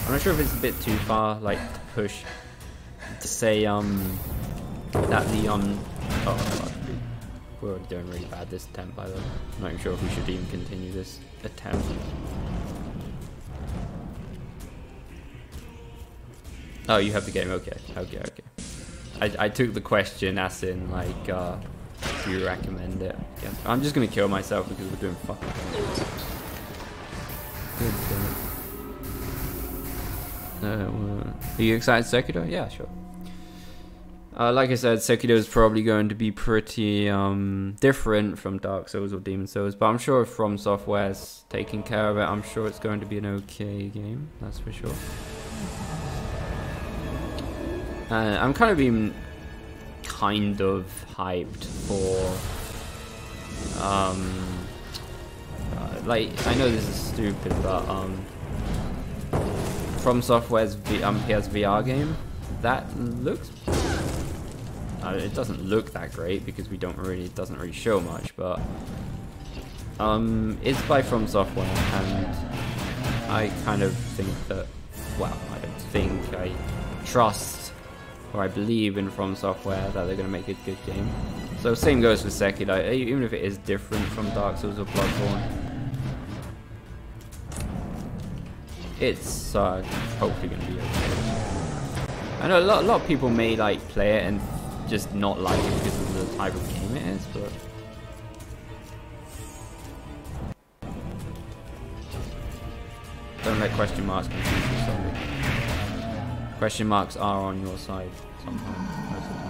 S1: I'm not sure if it's a bit too far, like to push to say that the oh god, we're already doing really bad this attempt by the way. I'm not even sure if we should even continue this attempt. Oh, you have the game. Okay. I took the question as in, like, do you recommend it? Yeah. I'm just gonna kill myself because we're doing fucking Are you excited Sekiro? Yeah, sure. Like I said, Sekiro is probably going to be pretty different from Dark Souls or Demon Souls, but I'm sure if From Software's taking care of it, I'm sure it's going to be an okay game, that's for sure. I'm kind of even kind of hyped for like, I know this is stupid, but From Software's PSVR game, that looks it doesn't look that great because it doesn't really show much, but it's by From Software, and I kind of think that, well, I trust or I believe in From Software that they're going to make a good game. So same goes for Sekiro, even if it is different from Dark Souls or Bloodborne. It's hopefully going to be okay. I know a lot of people may like play it and just not like it because of the type of game it is, but don't let question marks confuse you, sorry. Question marks are on your side sometimes, most of the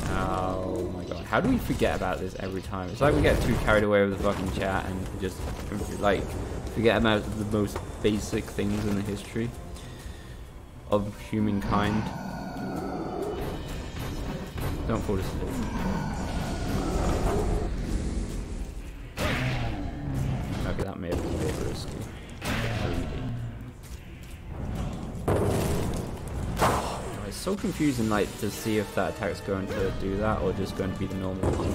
S1: time. Oh my god, how do we forget about this every time? It's like we get too carried away with the fucking chat and we just like forget about the most basic things in the history. of humankind. Don't fall asleep. Okay, that may have been a bit risky. It's so confusing, like, to see if that attack's going to do that or just going to be the normal one.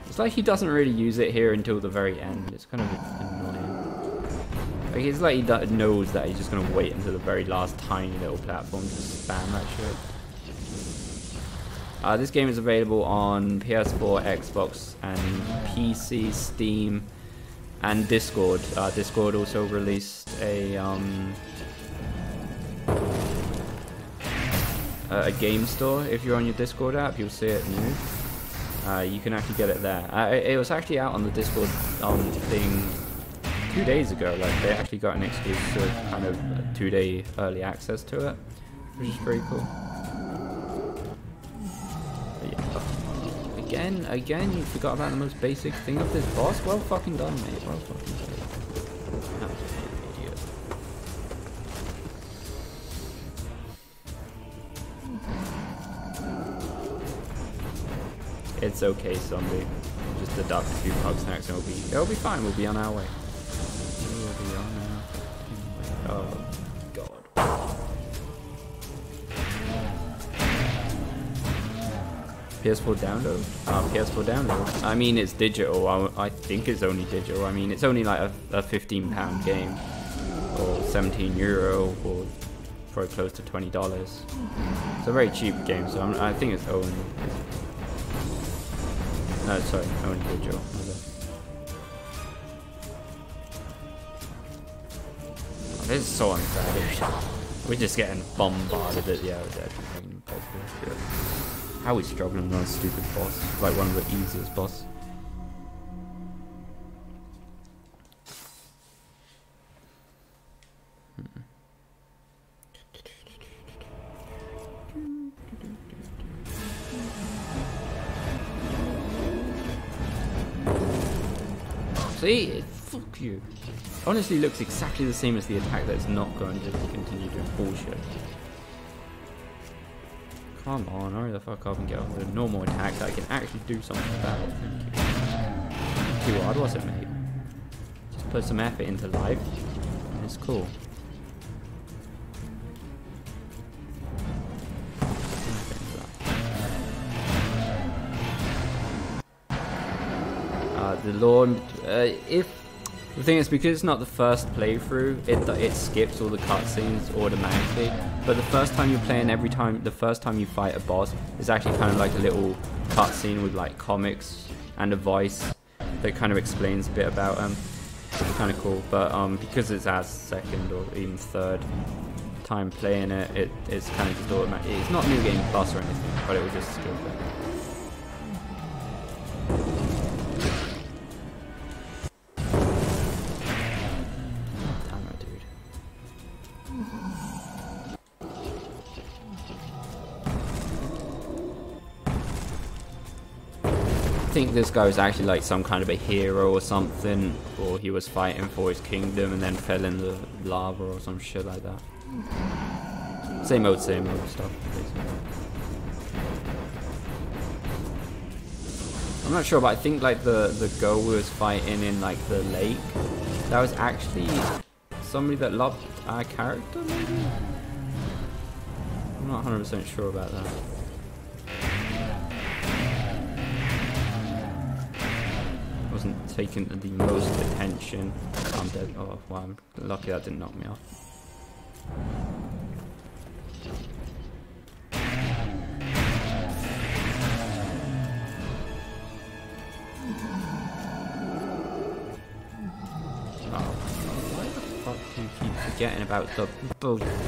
S1: It's like he doesn't really use it here until the very end. It's kind of annoying. Like, it's like he knows that he's just going to wait until the very last tiny little platform to spam that shit. This game is available on PS4, Xbox, and PC, Steam, and Discord. Discord also released a game store. If you're on your Discord app, you'll see it new. You can actually get it there. It was actually out on the Discord thing 2 days ago. Like, they actually got an exclusive kind of 2-day early access to it, which is pretty cool. Again, you forgot about the most basic thing of this boss. Well fucking done, mate. Well fucking done. Idiot. It's okay, zombie. Just deduct a few pug snacks and it'll be fine. We'll be on our way. We'll be on our way. Oh god. PS4 download? PS4 download. I mean, it's digital. I think it's only digital. I mean, it's only like a £15 game, or €17, or probably close to $20. It's a very cheap game, so I think it's only. No, sorry, only digital. Oh, this is so unfair, dude. We're just getting bombarded at the outset. How are we struggling on a stupid boss? Like one of the easiest boss. See? Fuck you. Honestly, looks exactly the same as the attack that's not going to continue doing bullshit. Come on, hurry the fuck up and get off with a normal attack that I can actually do something about it. Thank you. Too hard, was it, mate? Just put some effort into life, and it's cool. The Lord, if the thing is, because it's not the first playthrough, it skips all the cutscenes automatically. But the first time you're playing, the first time you fight a boss, it's actually kind of like a little cutscene with like comics and a voice that kind of explains a bit about them. It's kind of cool. But because it's our second or even third time playing it, it's kind of just automatic. It's not New Game Plus or anything, but it will just skip it. I think this guy was actually like some kind of a hero or something, or he was fighting for his kingdom and then fell in the lava or some shit like that. Same old stuff, basically. I'm not sure, but I think like the girl we was fighting in like the lake, that was actually somebody that loved our character, maybe? I'm not 100% sure about that. Wasn't taking the most attention. I'm dead. Oh, wow, I'm lucky that didn't knock me off. Oh, why the fuck do you keep forgetting about the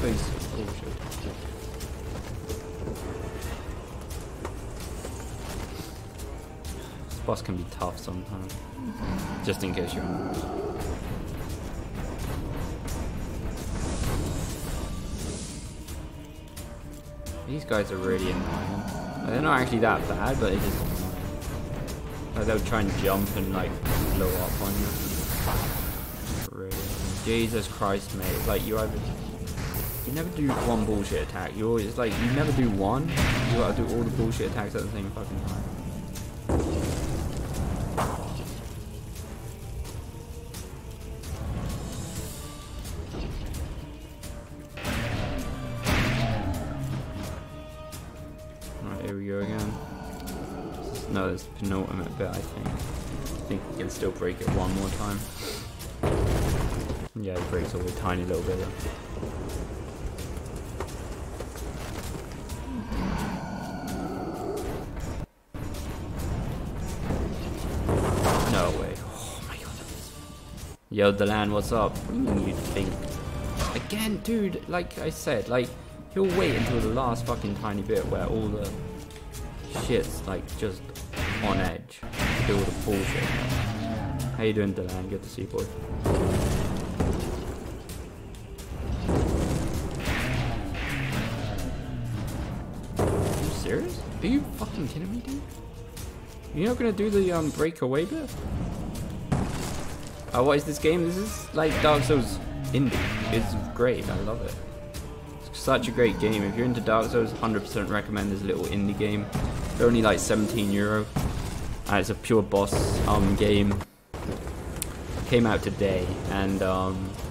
S1: basic bullshit? Boss can be tough sometimes, just in case you're on. These guys are really annoying. They're not actually that bad, but it's just annoying. Like they'll try and jump and like blow up on you. Really. Jesus Christ, mate. It's like you never do one bullshit attack. You always like you never do one. You gotta do all the bullshit attacks at the same fucking time. Alright, here we go again. No, there's penultimate bit, I think. I think we can still break it one more time. Yeah, it breaks all a tiny little bit. No way. Oh my god. Yo, Delan, what's up? What do you mean you think? Again, dude, like I said, like, he'll wait until the last fucking tiny bit where all the shit's like just on edge to do all the bullshit. How you doing, Delan? Good to see you, boy. Are you serious? Are you fucking kidding me, dude? You're not gonna do the breakaway bit? Oh, what is this game? This is like Dark Souls indie. It's great. I love it. It's such a great game. If you're into Dark Souls, 100% recommend this little indie game. They're only like €17. And it's a pure boss game. Came out today, and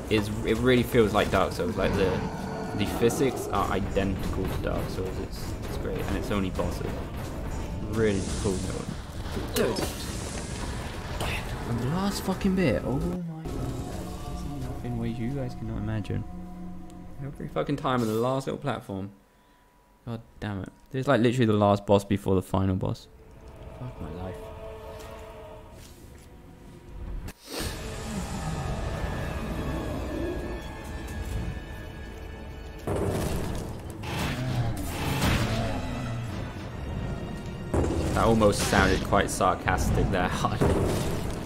S1: it really feels like Dark Souls. Like the physics are identical to Dark Souls. It's great, and it's only bosses. Really cool. Dude, and the last fucking bit. Oh my god, in ways you guys cannot imagine. Every fucking time on the last little platform. God damn it! This is like literally the last boss before the final boss. Fuck my life. That almost sounded quite sarcastic there, hardly.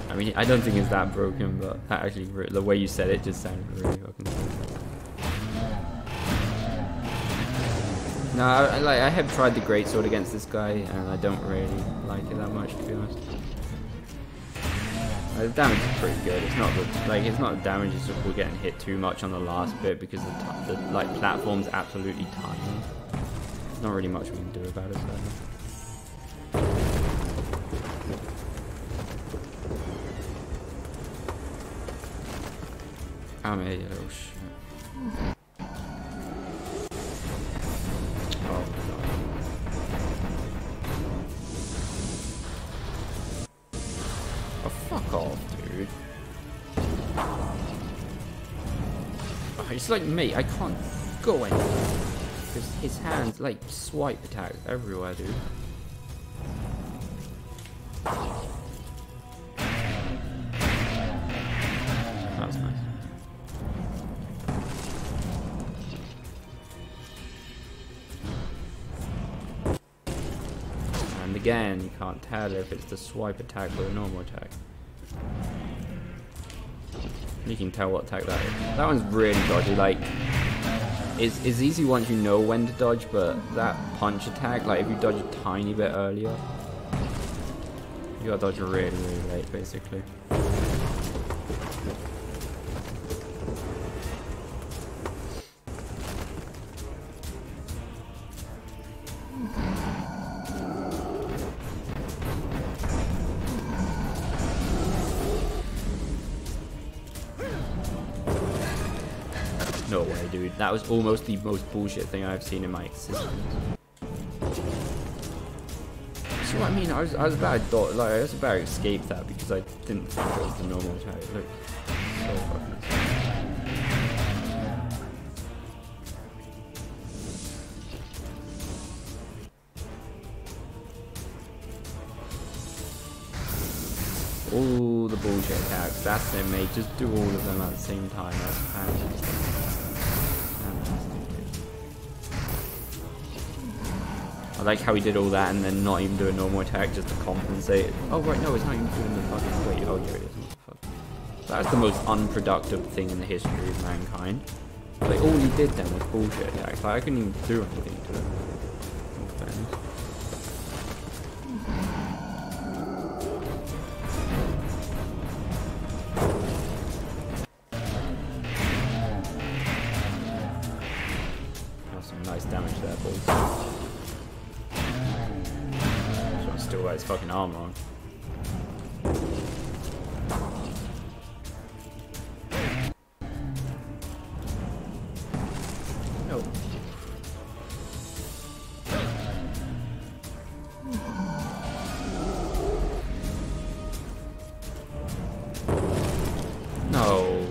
S1: I mean, I don't think it's that broken, but that actually, the way you said it just sounded really fucking cool. No, I have tried the greatsword against this guy, and I don't really like it that much, to be honest. The damage is pretty good. It's not it's not the damage. It's just we're getting hit too much on the last bit because the like platform's absolutely tiny. There's not really much we can do about it. So. I'm an idiot, oh shit. Oh god. Oh fuck off, dude. Oh, it's like me, I can't go anywhere. Because his hands like swipe attacks everywhere, dude. That was nice. And again, you can't tell if it's the swipe attack or the normal attack. You can tell what attack that is. That one's really dodgy, like, it's easy once you know when to dodge, but that punch attack, like if you dodge a tiny bit earlier, you gotta dodge really, really late, basically. No way, dude. That was almost the most bullshit thing I've seen in my existence. See what I mean? I was about to escape that because I didn't think it was the normal attack. Look, so fucking. All the bullshit attacks. That's it, mate. Just do all of them at the same time. That's fantastic. I like how he did all that and then not even do a normal attack just to compensate. Oh right, no, it's not even doing the fucking wait. Oh yeah, it is. What the fuck? That's the most unproductive thing in the history of mankind. Like all he did then was bullshit attacks. Like I couldn't even do anything to it. In fairness. nice damage there, boys. So still got his fucking armor on. No. No.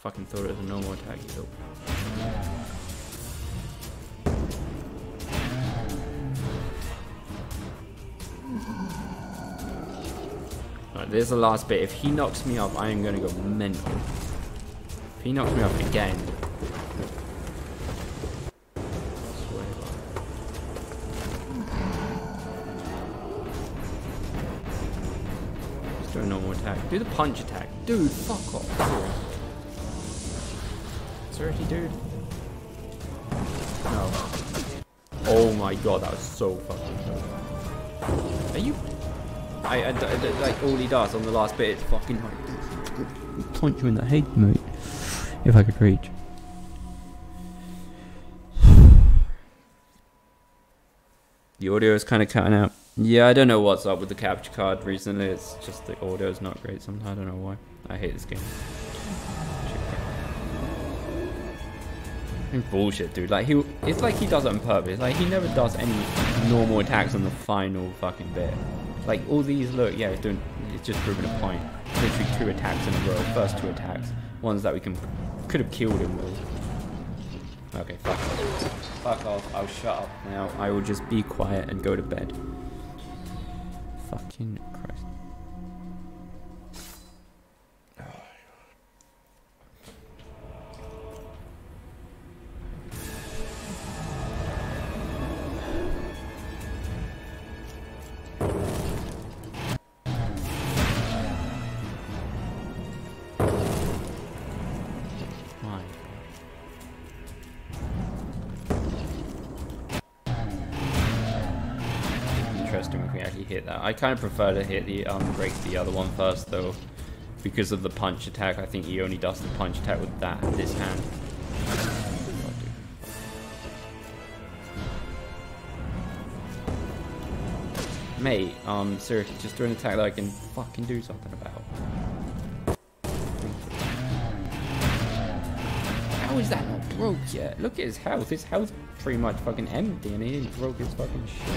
S1: Fucking thought it was a normal attack, you dope. Right, there's the last bit. If he knocks me off, I am gonna go mental. If he knocks me off again. Just do a normal attack. Do the punch attack. Dude, fuck off. Seriously, dude? No. Oh my god, that was so fucking close. Are you... I like all he does on the last bit is fucking like punch you in the head, mate. If I could reach. The audio is kind of cutting out. Yeah, I don't know what's up with the capture card recently. It's just the audio is not great sometimes. I don't know why. I hate this game. Bullshit, dude. Like it's like he does it on purpose. Like he never does any normal attacks on the final fucking bit. Like all these, look, yeah, it's just proving a point. Literally 2 attacks in a row. First 2 attacks, ones that we could have killed him with. Okay, fuck off. Fuck off. I'll shut up now. I will just be quiet and go to bed. Fucking Christ. Interesting if we actually hit that. I kind of prefer to hit the break the other one first though, because of the punch attack. I think he only does the punch attack with this hand. Mate, seriously, just do an attack that I can fucking do something about. How is that not broke yet? Look at his health. His health's pretty much fucking empty and he didn't broke his fucking shit.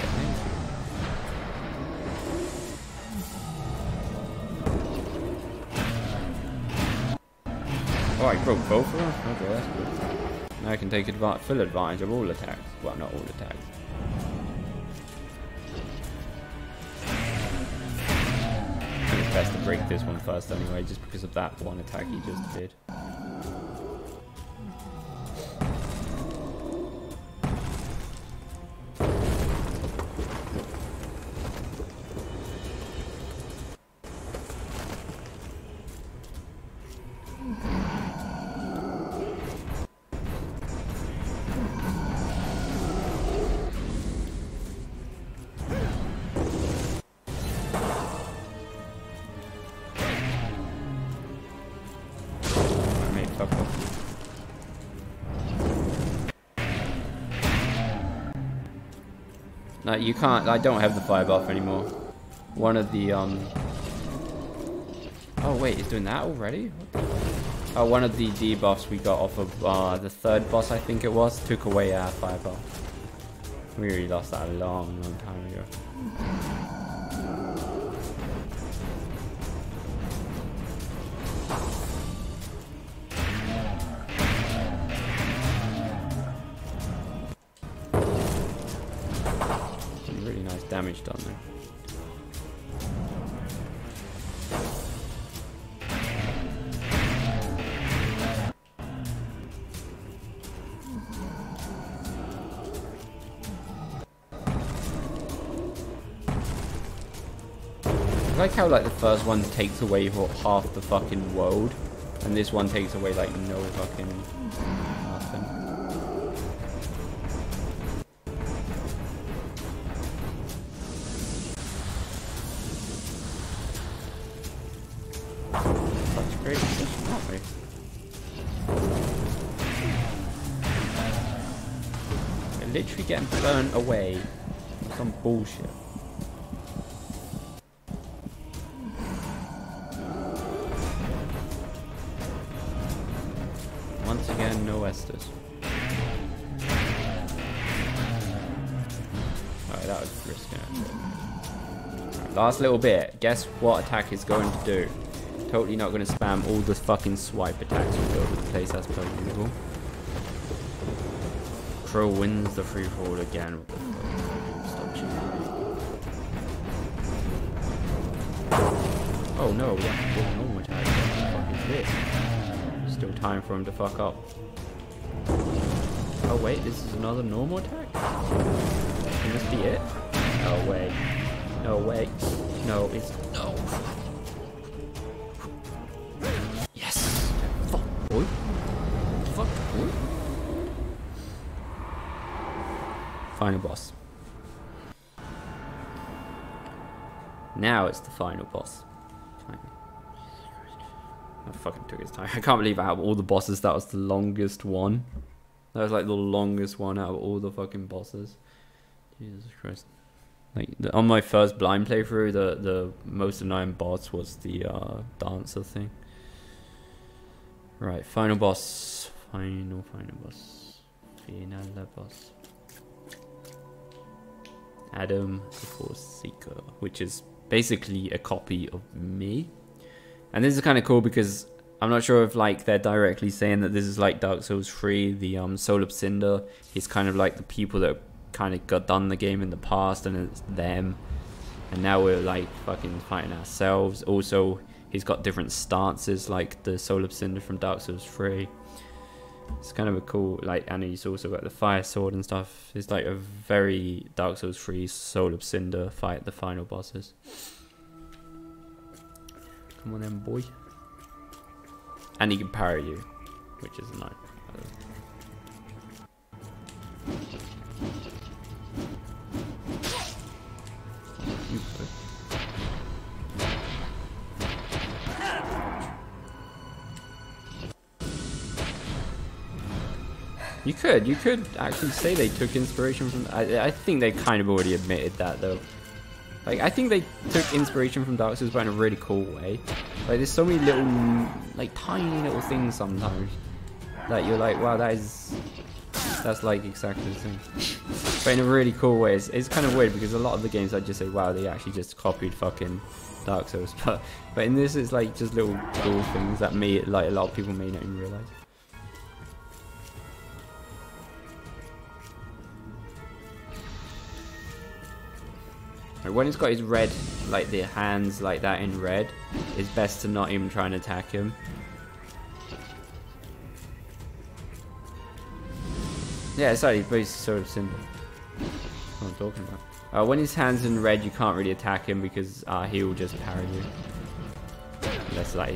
S1: Oh, I broke both of them? Okay, that's good. Now I can take full advantage of all attacks. Well, not all attacks. I think it's best to break this one first anyway, just because of that one attack he just did. No, you can't. I don't have the fire buff anymore. One of the oh wait, it's doing that already? Oh, one of the debuffs we got off of the 3rd boss, I think it was, took away our fire buff. We really lost that a long time ago. Really nice damage done there. I like how like the first one takes away half the fucking world, and this one takes away like no fucking nothing. Such great position, aren't we? literally getting burnt away. Some bullshit. Once again, no Estus. Alright, that was risky. Right, last little bit. Guess what attack is going to do? Totally not going to spam all the fucking swipe attacks all over the place as per usual. Crow wins the free fall again. What the fuck? Stop cheating. Oh no, we have to do a normal attack. What the fuck is this? Still time for him to fuck up. Oh wait, this is another normal attack? Can this be it? No way. No way. No, it's... No. Yes! Fuck, boy. Fuck, boy. Final boss. Now it's the final boss. I fucking took his time. I can't believe out of all the bosses that was the longest one. That was like the longest one out of all the fucking bosses. Jesus Christ. Like on my first blind playthrough, the most annoying boss was the dancer thing. Right, final boss. Final boss. Final boss. Adam the Force Seeker, which is basically a copy of me. And this is kind of cool because I'm not sure if like they're directly saying that this is like Dark Souls 3. The Soul of Cinder is kind of like the people that kind of got done the game in the past, and it's them. And now we're like fucking fighting ourselves. Also, he's got different stances like the Soul of Cinder from Dark Souls 3. It's kind of a cool, like, and he's also got the fire sword and stuff. It's like a very Dark Souls 3 Soul of Cinder fight the final bosses. Come on then, boy. And he can parry you, which is nice. You could actually say they took inspiration from... I think they kind of already admitted that, though. Like, I think they took inspiration from Dark Souls, but in a really cool way. Like, there's so many little, like, tiny little things sometimes that you're like, wow, that's like exactly the same. But in a really cool way. It's kind of weird because a lot of the games I just say, wow, they actually just copied fucking Dark Souls. But in this, it's like just little cool things that like a lot of people may not even realize. When he's got his red, like the hands like that in red, it's best to not even try and attack him. Yeah, it's like very sort of simple. That's what I'm talking about. When his hand's in red, you can't really attack him because he will just parry you. That's like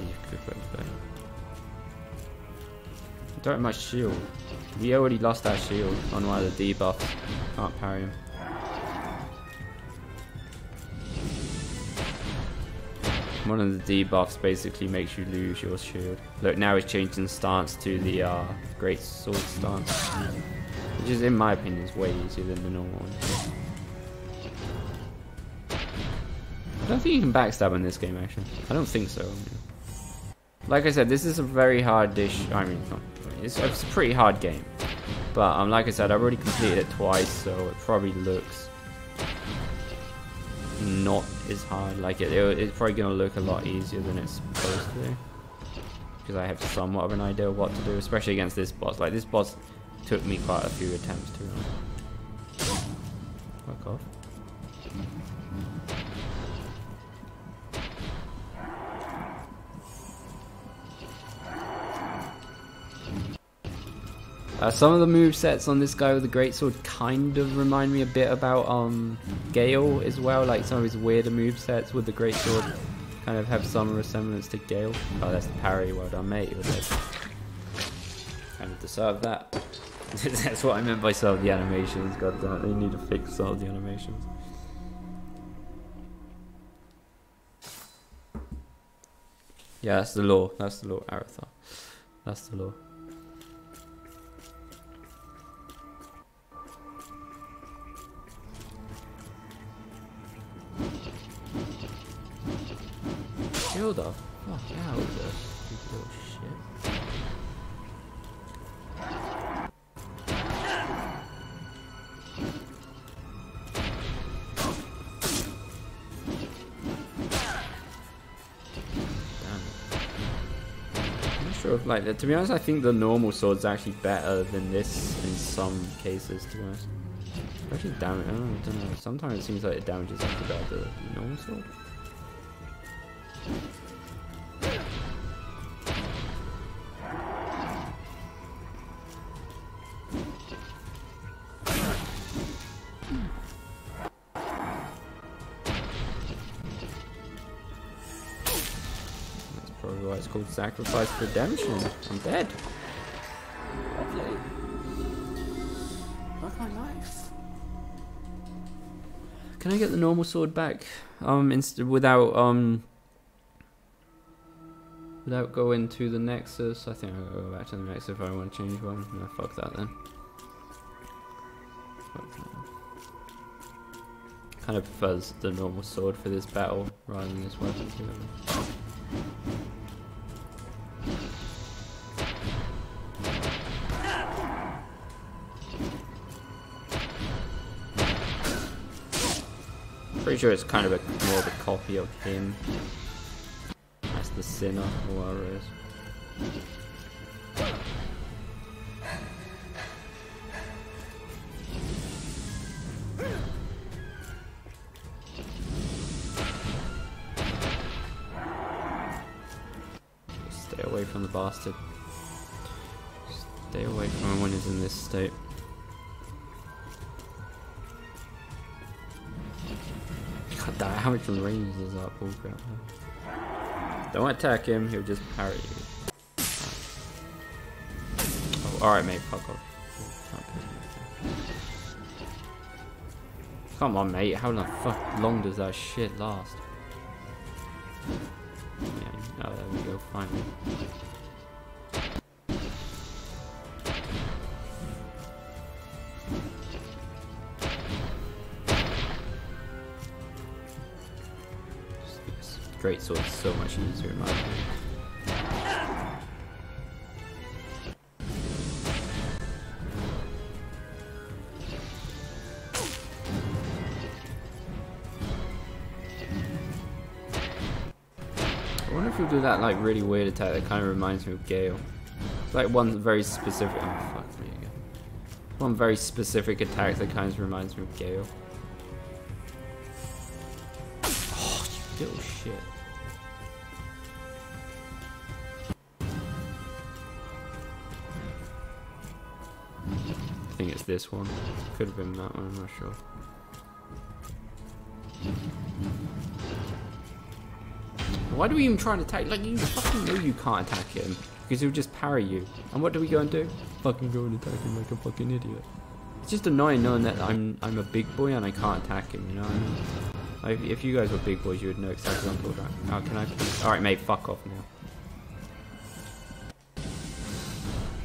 S1: don't have my shield. We already lost our shield on one of the debuffs. Can't parry him. One of the debuffs basically makes you lose your shield. Look, now it's changing stance to the great sword stance, which is, in my opinion, is way easier than the normal one. I don't think you can backstab in this game, actually. I don't think so. Like I said, this is a very hard dish. I mean, it's a pretty hard game. But like I said, I've already completed it twice, so it probably looks not as hard. Like it's probably going to look a lot easier than it's supposed to do, because I have somewhat of an idea of what to do, especially against this boss. Like, this boss took me quite a few attempts to fuck off. Some of the movesets on this guy with the greatsword kind of remind me a bit about Gale as well. Like, some of his weirder movesets with the greatsword kind of have some resemblance to Gale. Oh, that's the parry. Well done, mate. You kind of deserve that. That's what I meant by some of the animations. God damn it, they need to fix some of the animations. Yeah, that's the law. That's the law, Arathar. That's the law. Chill the fuck out, you little shit. Like, to be honest, I think the normal sword's actually better than this in some cases, to be honest. Actually, damage, I don't know. Sometimes it seems like it damages actually better than the normal sword. Probably why it's called Sacrifice Redemption. I'm dead. Lovely. Fuck my life. Can I get the normal sword back? Without going to the Nexus. I think I'll go back to the Nexus if I want to change one. No, fuck that then. Fuck that. Kind of prefers the normal sword for this battle rather than this weapon. Pretty sure it's kind of more of a copy of him. That's the sinner or whatever it is. Stay away from the bastard. Stay away from him when he's in this state. God damn, how much range is that bullcrap? Don't attack him, he'll just parry you. Oh, alright mate, fuck off. Come on mate, how the fuck long does that shit last? Yeah, oh, there we go, finally. Great sword is so much easier in my opinion. I wonder if we'll do that like really weird attack that kind of reminds me of Gale. It's like one very specific. Oh fuck me again. One very specific attack that kind of reminds me of Gale. Oh, you little shit. I think it's this one. Could have been that one, I'm not sure. Why do we even try and attack? Like, you fucking know you can't attack him because he'll just parry you. And what do we go and do? Fucking go and attack him like a fucking idiot. It's just annoying knowing that I'm a big boy and I can't attack him, you know what I mean? Like, if you guys were big boys, you would know exactly what I'm talking about. Oh, can I please? Alright, mate, fuck off now.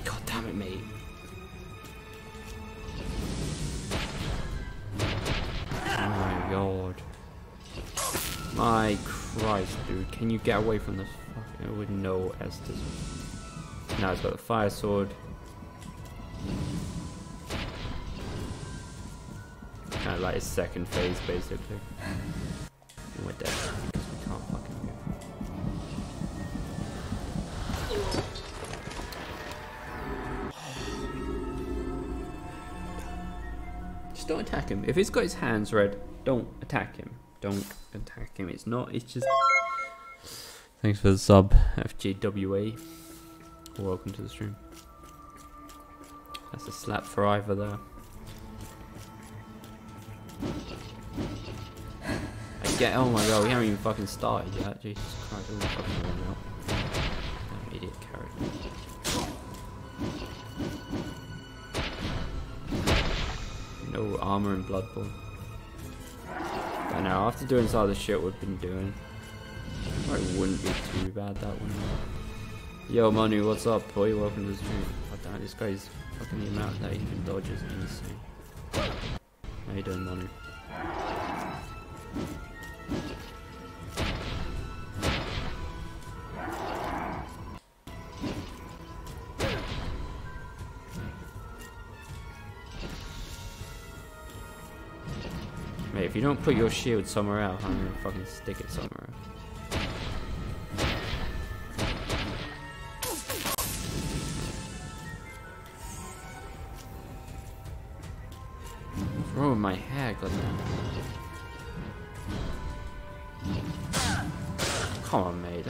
S1: God damn it, mate. God. My Christ, dude. Can you get away from this fucking with no Estes? Now it's got the fire sword. Kind of like his second phase, basically. And we're dead. Because we can't fucking move. Just don't attack him. If he's got his hands red, don't attack him. Don't attack him. It's not. It's just. Thanks for the sub, FGWA. Welcome to the stream. That's a slap for either there. Oh my god, we haven't even fucking started yet. Jesus Christ, all fucking run out. Damn idiot carrot. No armor and Bloodborne. I know, after doing some of the shit we've been doing, it wouldn't be too bad, that one. Yo, Manu, what's up, boy? Welcome to the stream. God damn, this guy's fucking the amount that he can dodge is insane. How you doing, Manu? Mate, if you don't put your shield somewhere else, I'm gonna fucking stick it somewhere else. What's wrong with my hair, goddamn? Come on, mate.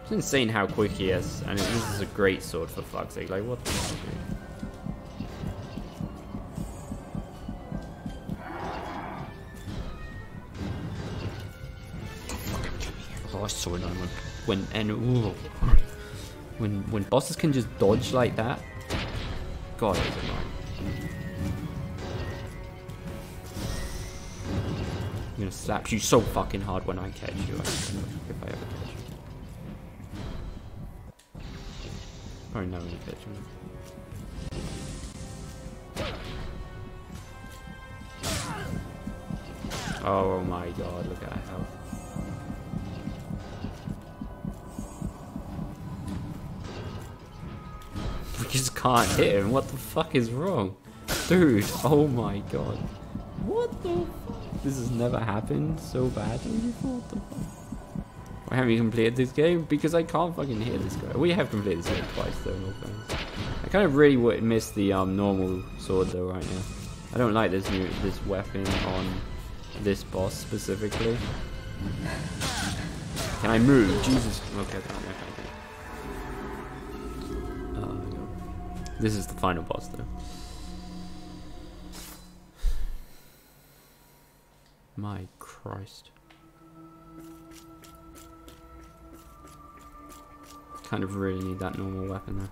S1: It's insane how quick he is, and this is a great sword for fuck's sake. Like, what the fuck, dude? Oh, it's so annoying when bosses can just dodge like that. God, it's annoying. I'm gonna slap you so fucking hard when I catch you. I don't know if I ever catch you. Or no, when you catch me. Oh my god, look at that health. I just can't hit him. What the fuck is wrong? Dude, oh my god. What the fuck? This has never happened so badly before. What the fuck? Why haven't you completed this game? Because I can't fucking hit this guy. We have completed this game twice though, no thanks. I kind of really would miss the normal sword though right now. I don't like this weapon on this boss specifically. Can I move? Jesus. Okay, I can't. This is the final boss though. My Christ. Kind of really need that normal weapon there.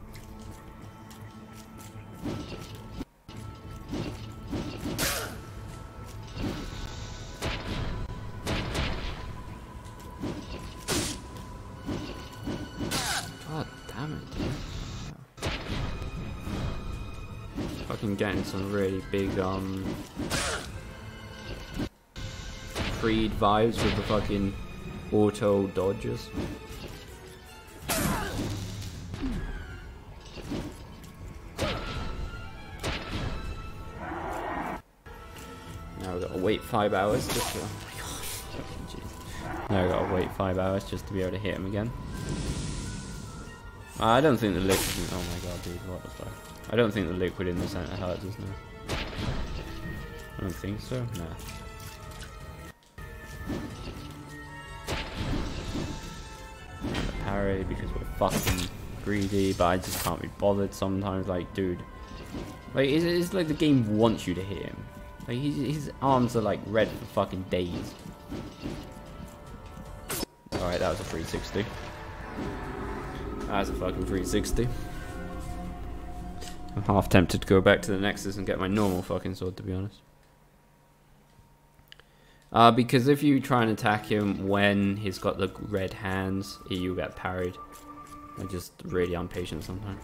S1: God damn it, dude. Fucking getting some really big Creed vibes with the fucking auto dodges. Now we gotta wait 5 hours just to, oh my god, fucking jeez. Now we gotta wait 5 hours just to be able to hit him again. I don't think the liquid, oh my god dude, what the fuck. I don't think the liquid in the center hurts us now. I don't think so, nah. Parry because we're fucking greedy, but I just can't be bothered sometimes. Like, dude, like it's like the game wants you to hit him. Like his arms are like red for fucking days. All right, that was a 360. That's a fucking 360. I'm half tempted to go back to the Nexus and get my normal fucking sword, to be honest. Because if you try and attack him when he's got the red hands, you get parried. I'm just really impatient sometimes.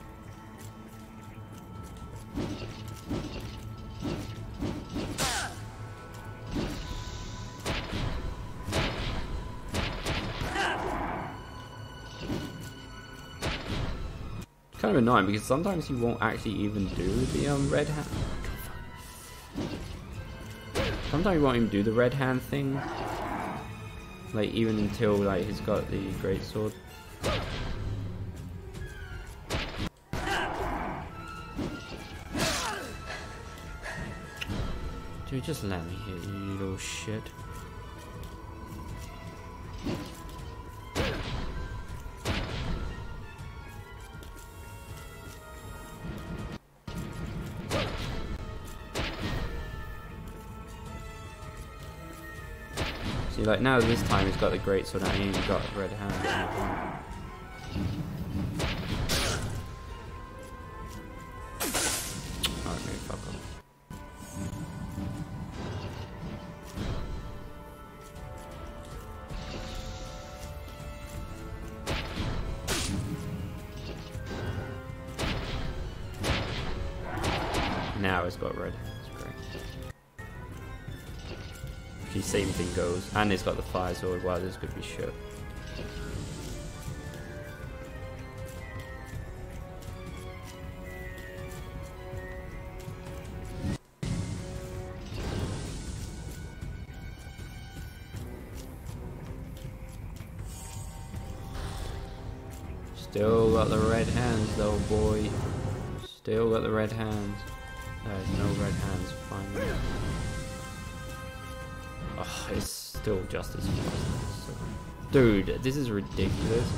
S1: It's kind of annoying because sometimes he won't actually even do the red hand. Sometimes you won't even do the red hand thing, like even until like he's got the great sword. Dude, just let me hit you, you little shit. See, like now this time he's got the great sword and he ain't got a red hand. Alright, maybe fuck off. Now it's got red hands, great. The same thing goes, and it's got the fire sword. Wow, this could be shit. Still got the red hands though, boy. Still got the red hands. There's no red hands, finally. Oh, it's still just as fast. Dude, this is ridiculous.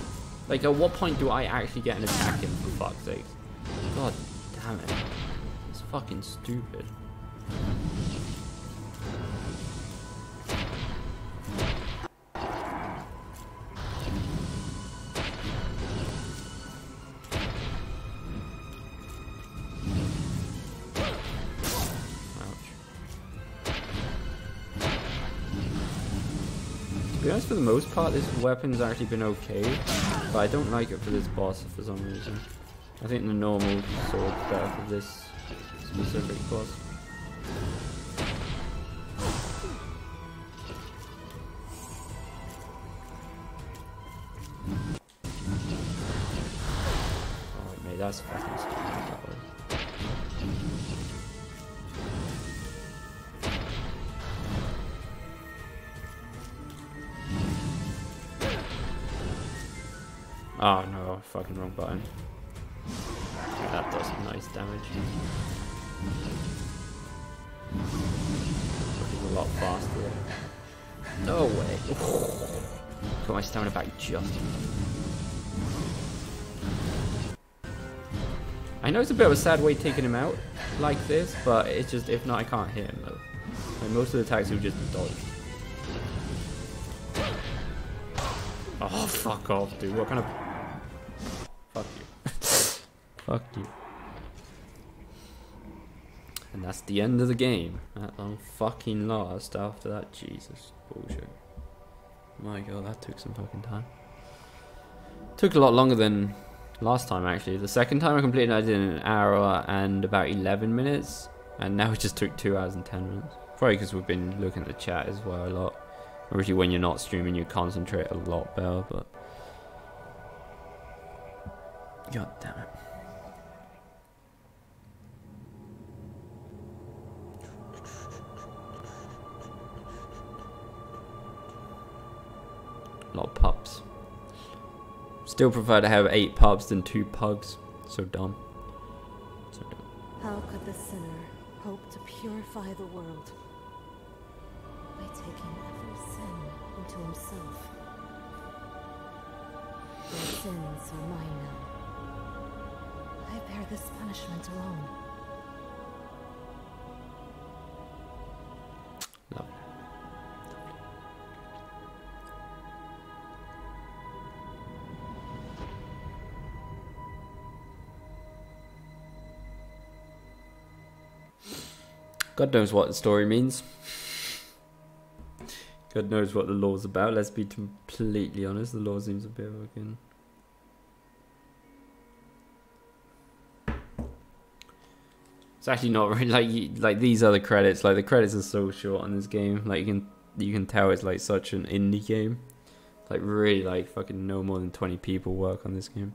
S1: Like, at what point do I actually get an attack in, for fuck's sake? God damn it. It's fucking stupid. To be honest, for the most part, this weapon's actually been okay, but I don't like it for this boss for some reason. I think the normal sword's better for this specific boss. Oh mate, that's fucking stupid. That was. Oh no, fucking wrong button. That does some nice damage. Looking a lot faster. No way. Got my stamina back just enough. I know it's a bit of a sad way taking him out like this, but it's just, if not, I can't hit him though. Like, most of the attacks he'll just dodge. Oh, fuck off, dude. What kind of... Fuck you. Fuck you. And that's the end of the game. At long fucking last after that. Jesus. Bullshit. My god, that took some fucking time. Took a lot longer than last time, actually. The second time I completed, I did in an hour and about 11 minutes. And now it just took 2 hours and 10 minutes. Probably because we've been looking at the chat as well a lot. Obviously, when you're not streaming, you concentrate a lot better, but... God damn it. A lot of pups. Still prefer to have 8 pups than 2 pugs. So dumb. So dumb.
S2: How could the sinner hope to purify the world? By taking every sin into himself. Your sins are mine now. I bear this punishment alone.
S1: Lovely. God knows what the story means. God knows what the law's about. Let's be completely honest. The law seems a bit fucking... It's actually not really like these other credits. Like the credits are so short on this game. Like you can tell it's like such an indie game. Like really, like fucking no more than 20 people work on this game.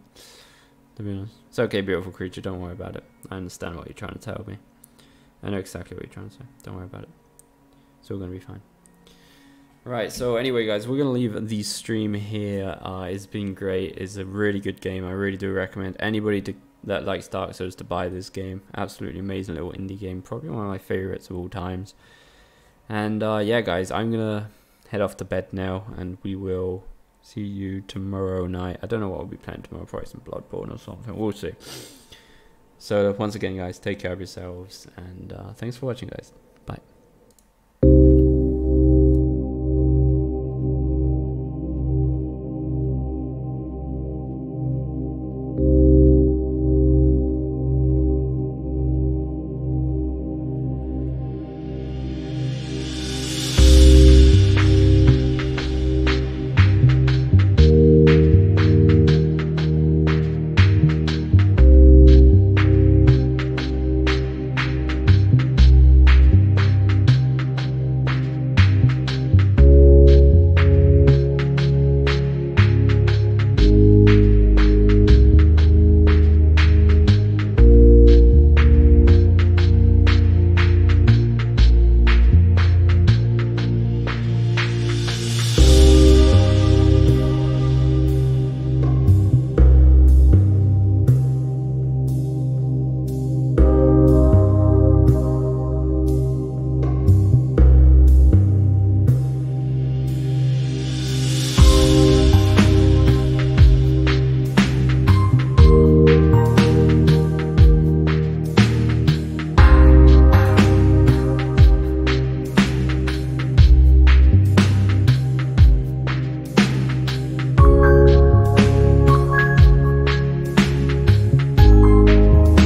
S1: To be honest, it's okay, beautiful creature. Don't worry about it. I understand what you're trying to tell me. I know exactly what you're trying to say. Don't worry about it. It's all gonna be fine. Right, so anyway guys, we're going to leave the stream here. It's been great. It's a really good game. I really do recommend anybody that likes Dark Souls to buy this game. Absolutely amazing little indie game. Probably one of my favorites of all times. And yeah guys, I'm going to head off to bed now, and we will see you tomorrow night. I don't know what we'll be playing tomorrow. Probably some Bloodborne or something. We'll see. So once again guys, take care of yourselves, and thanks for watching guys.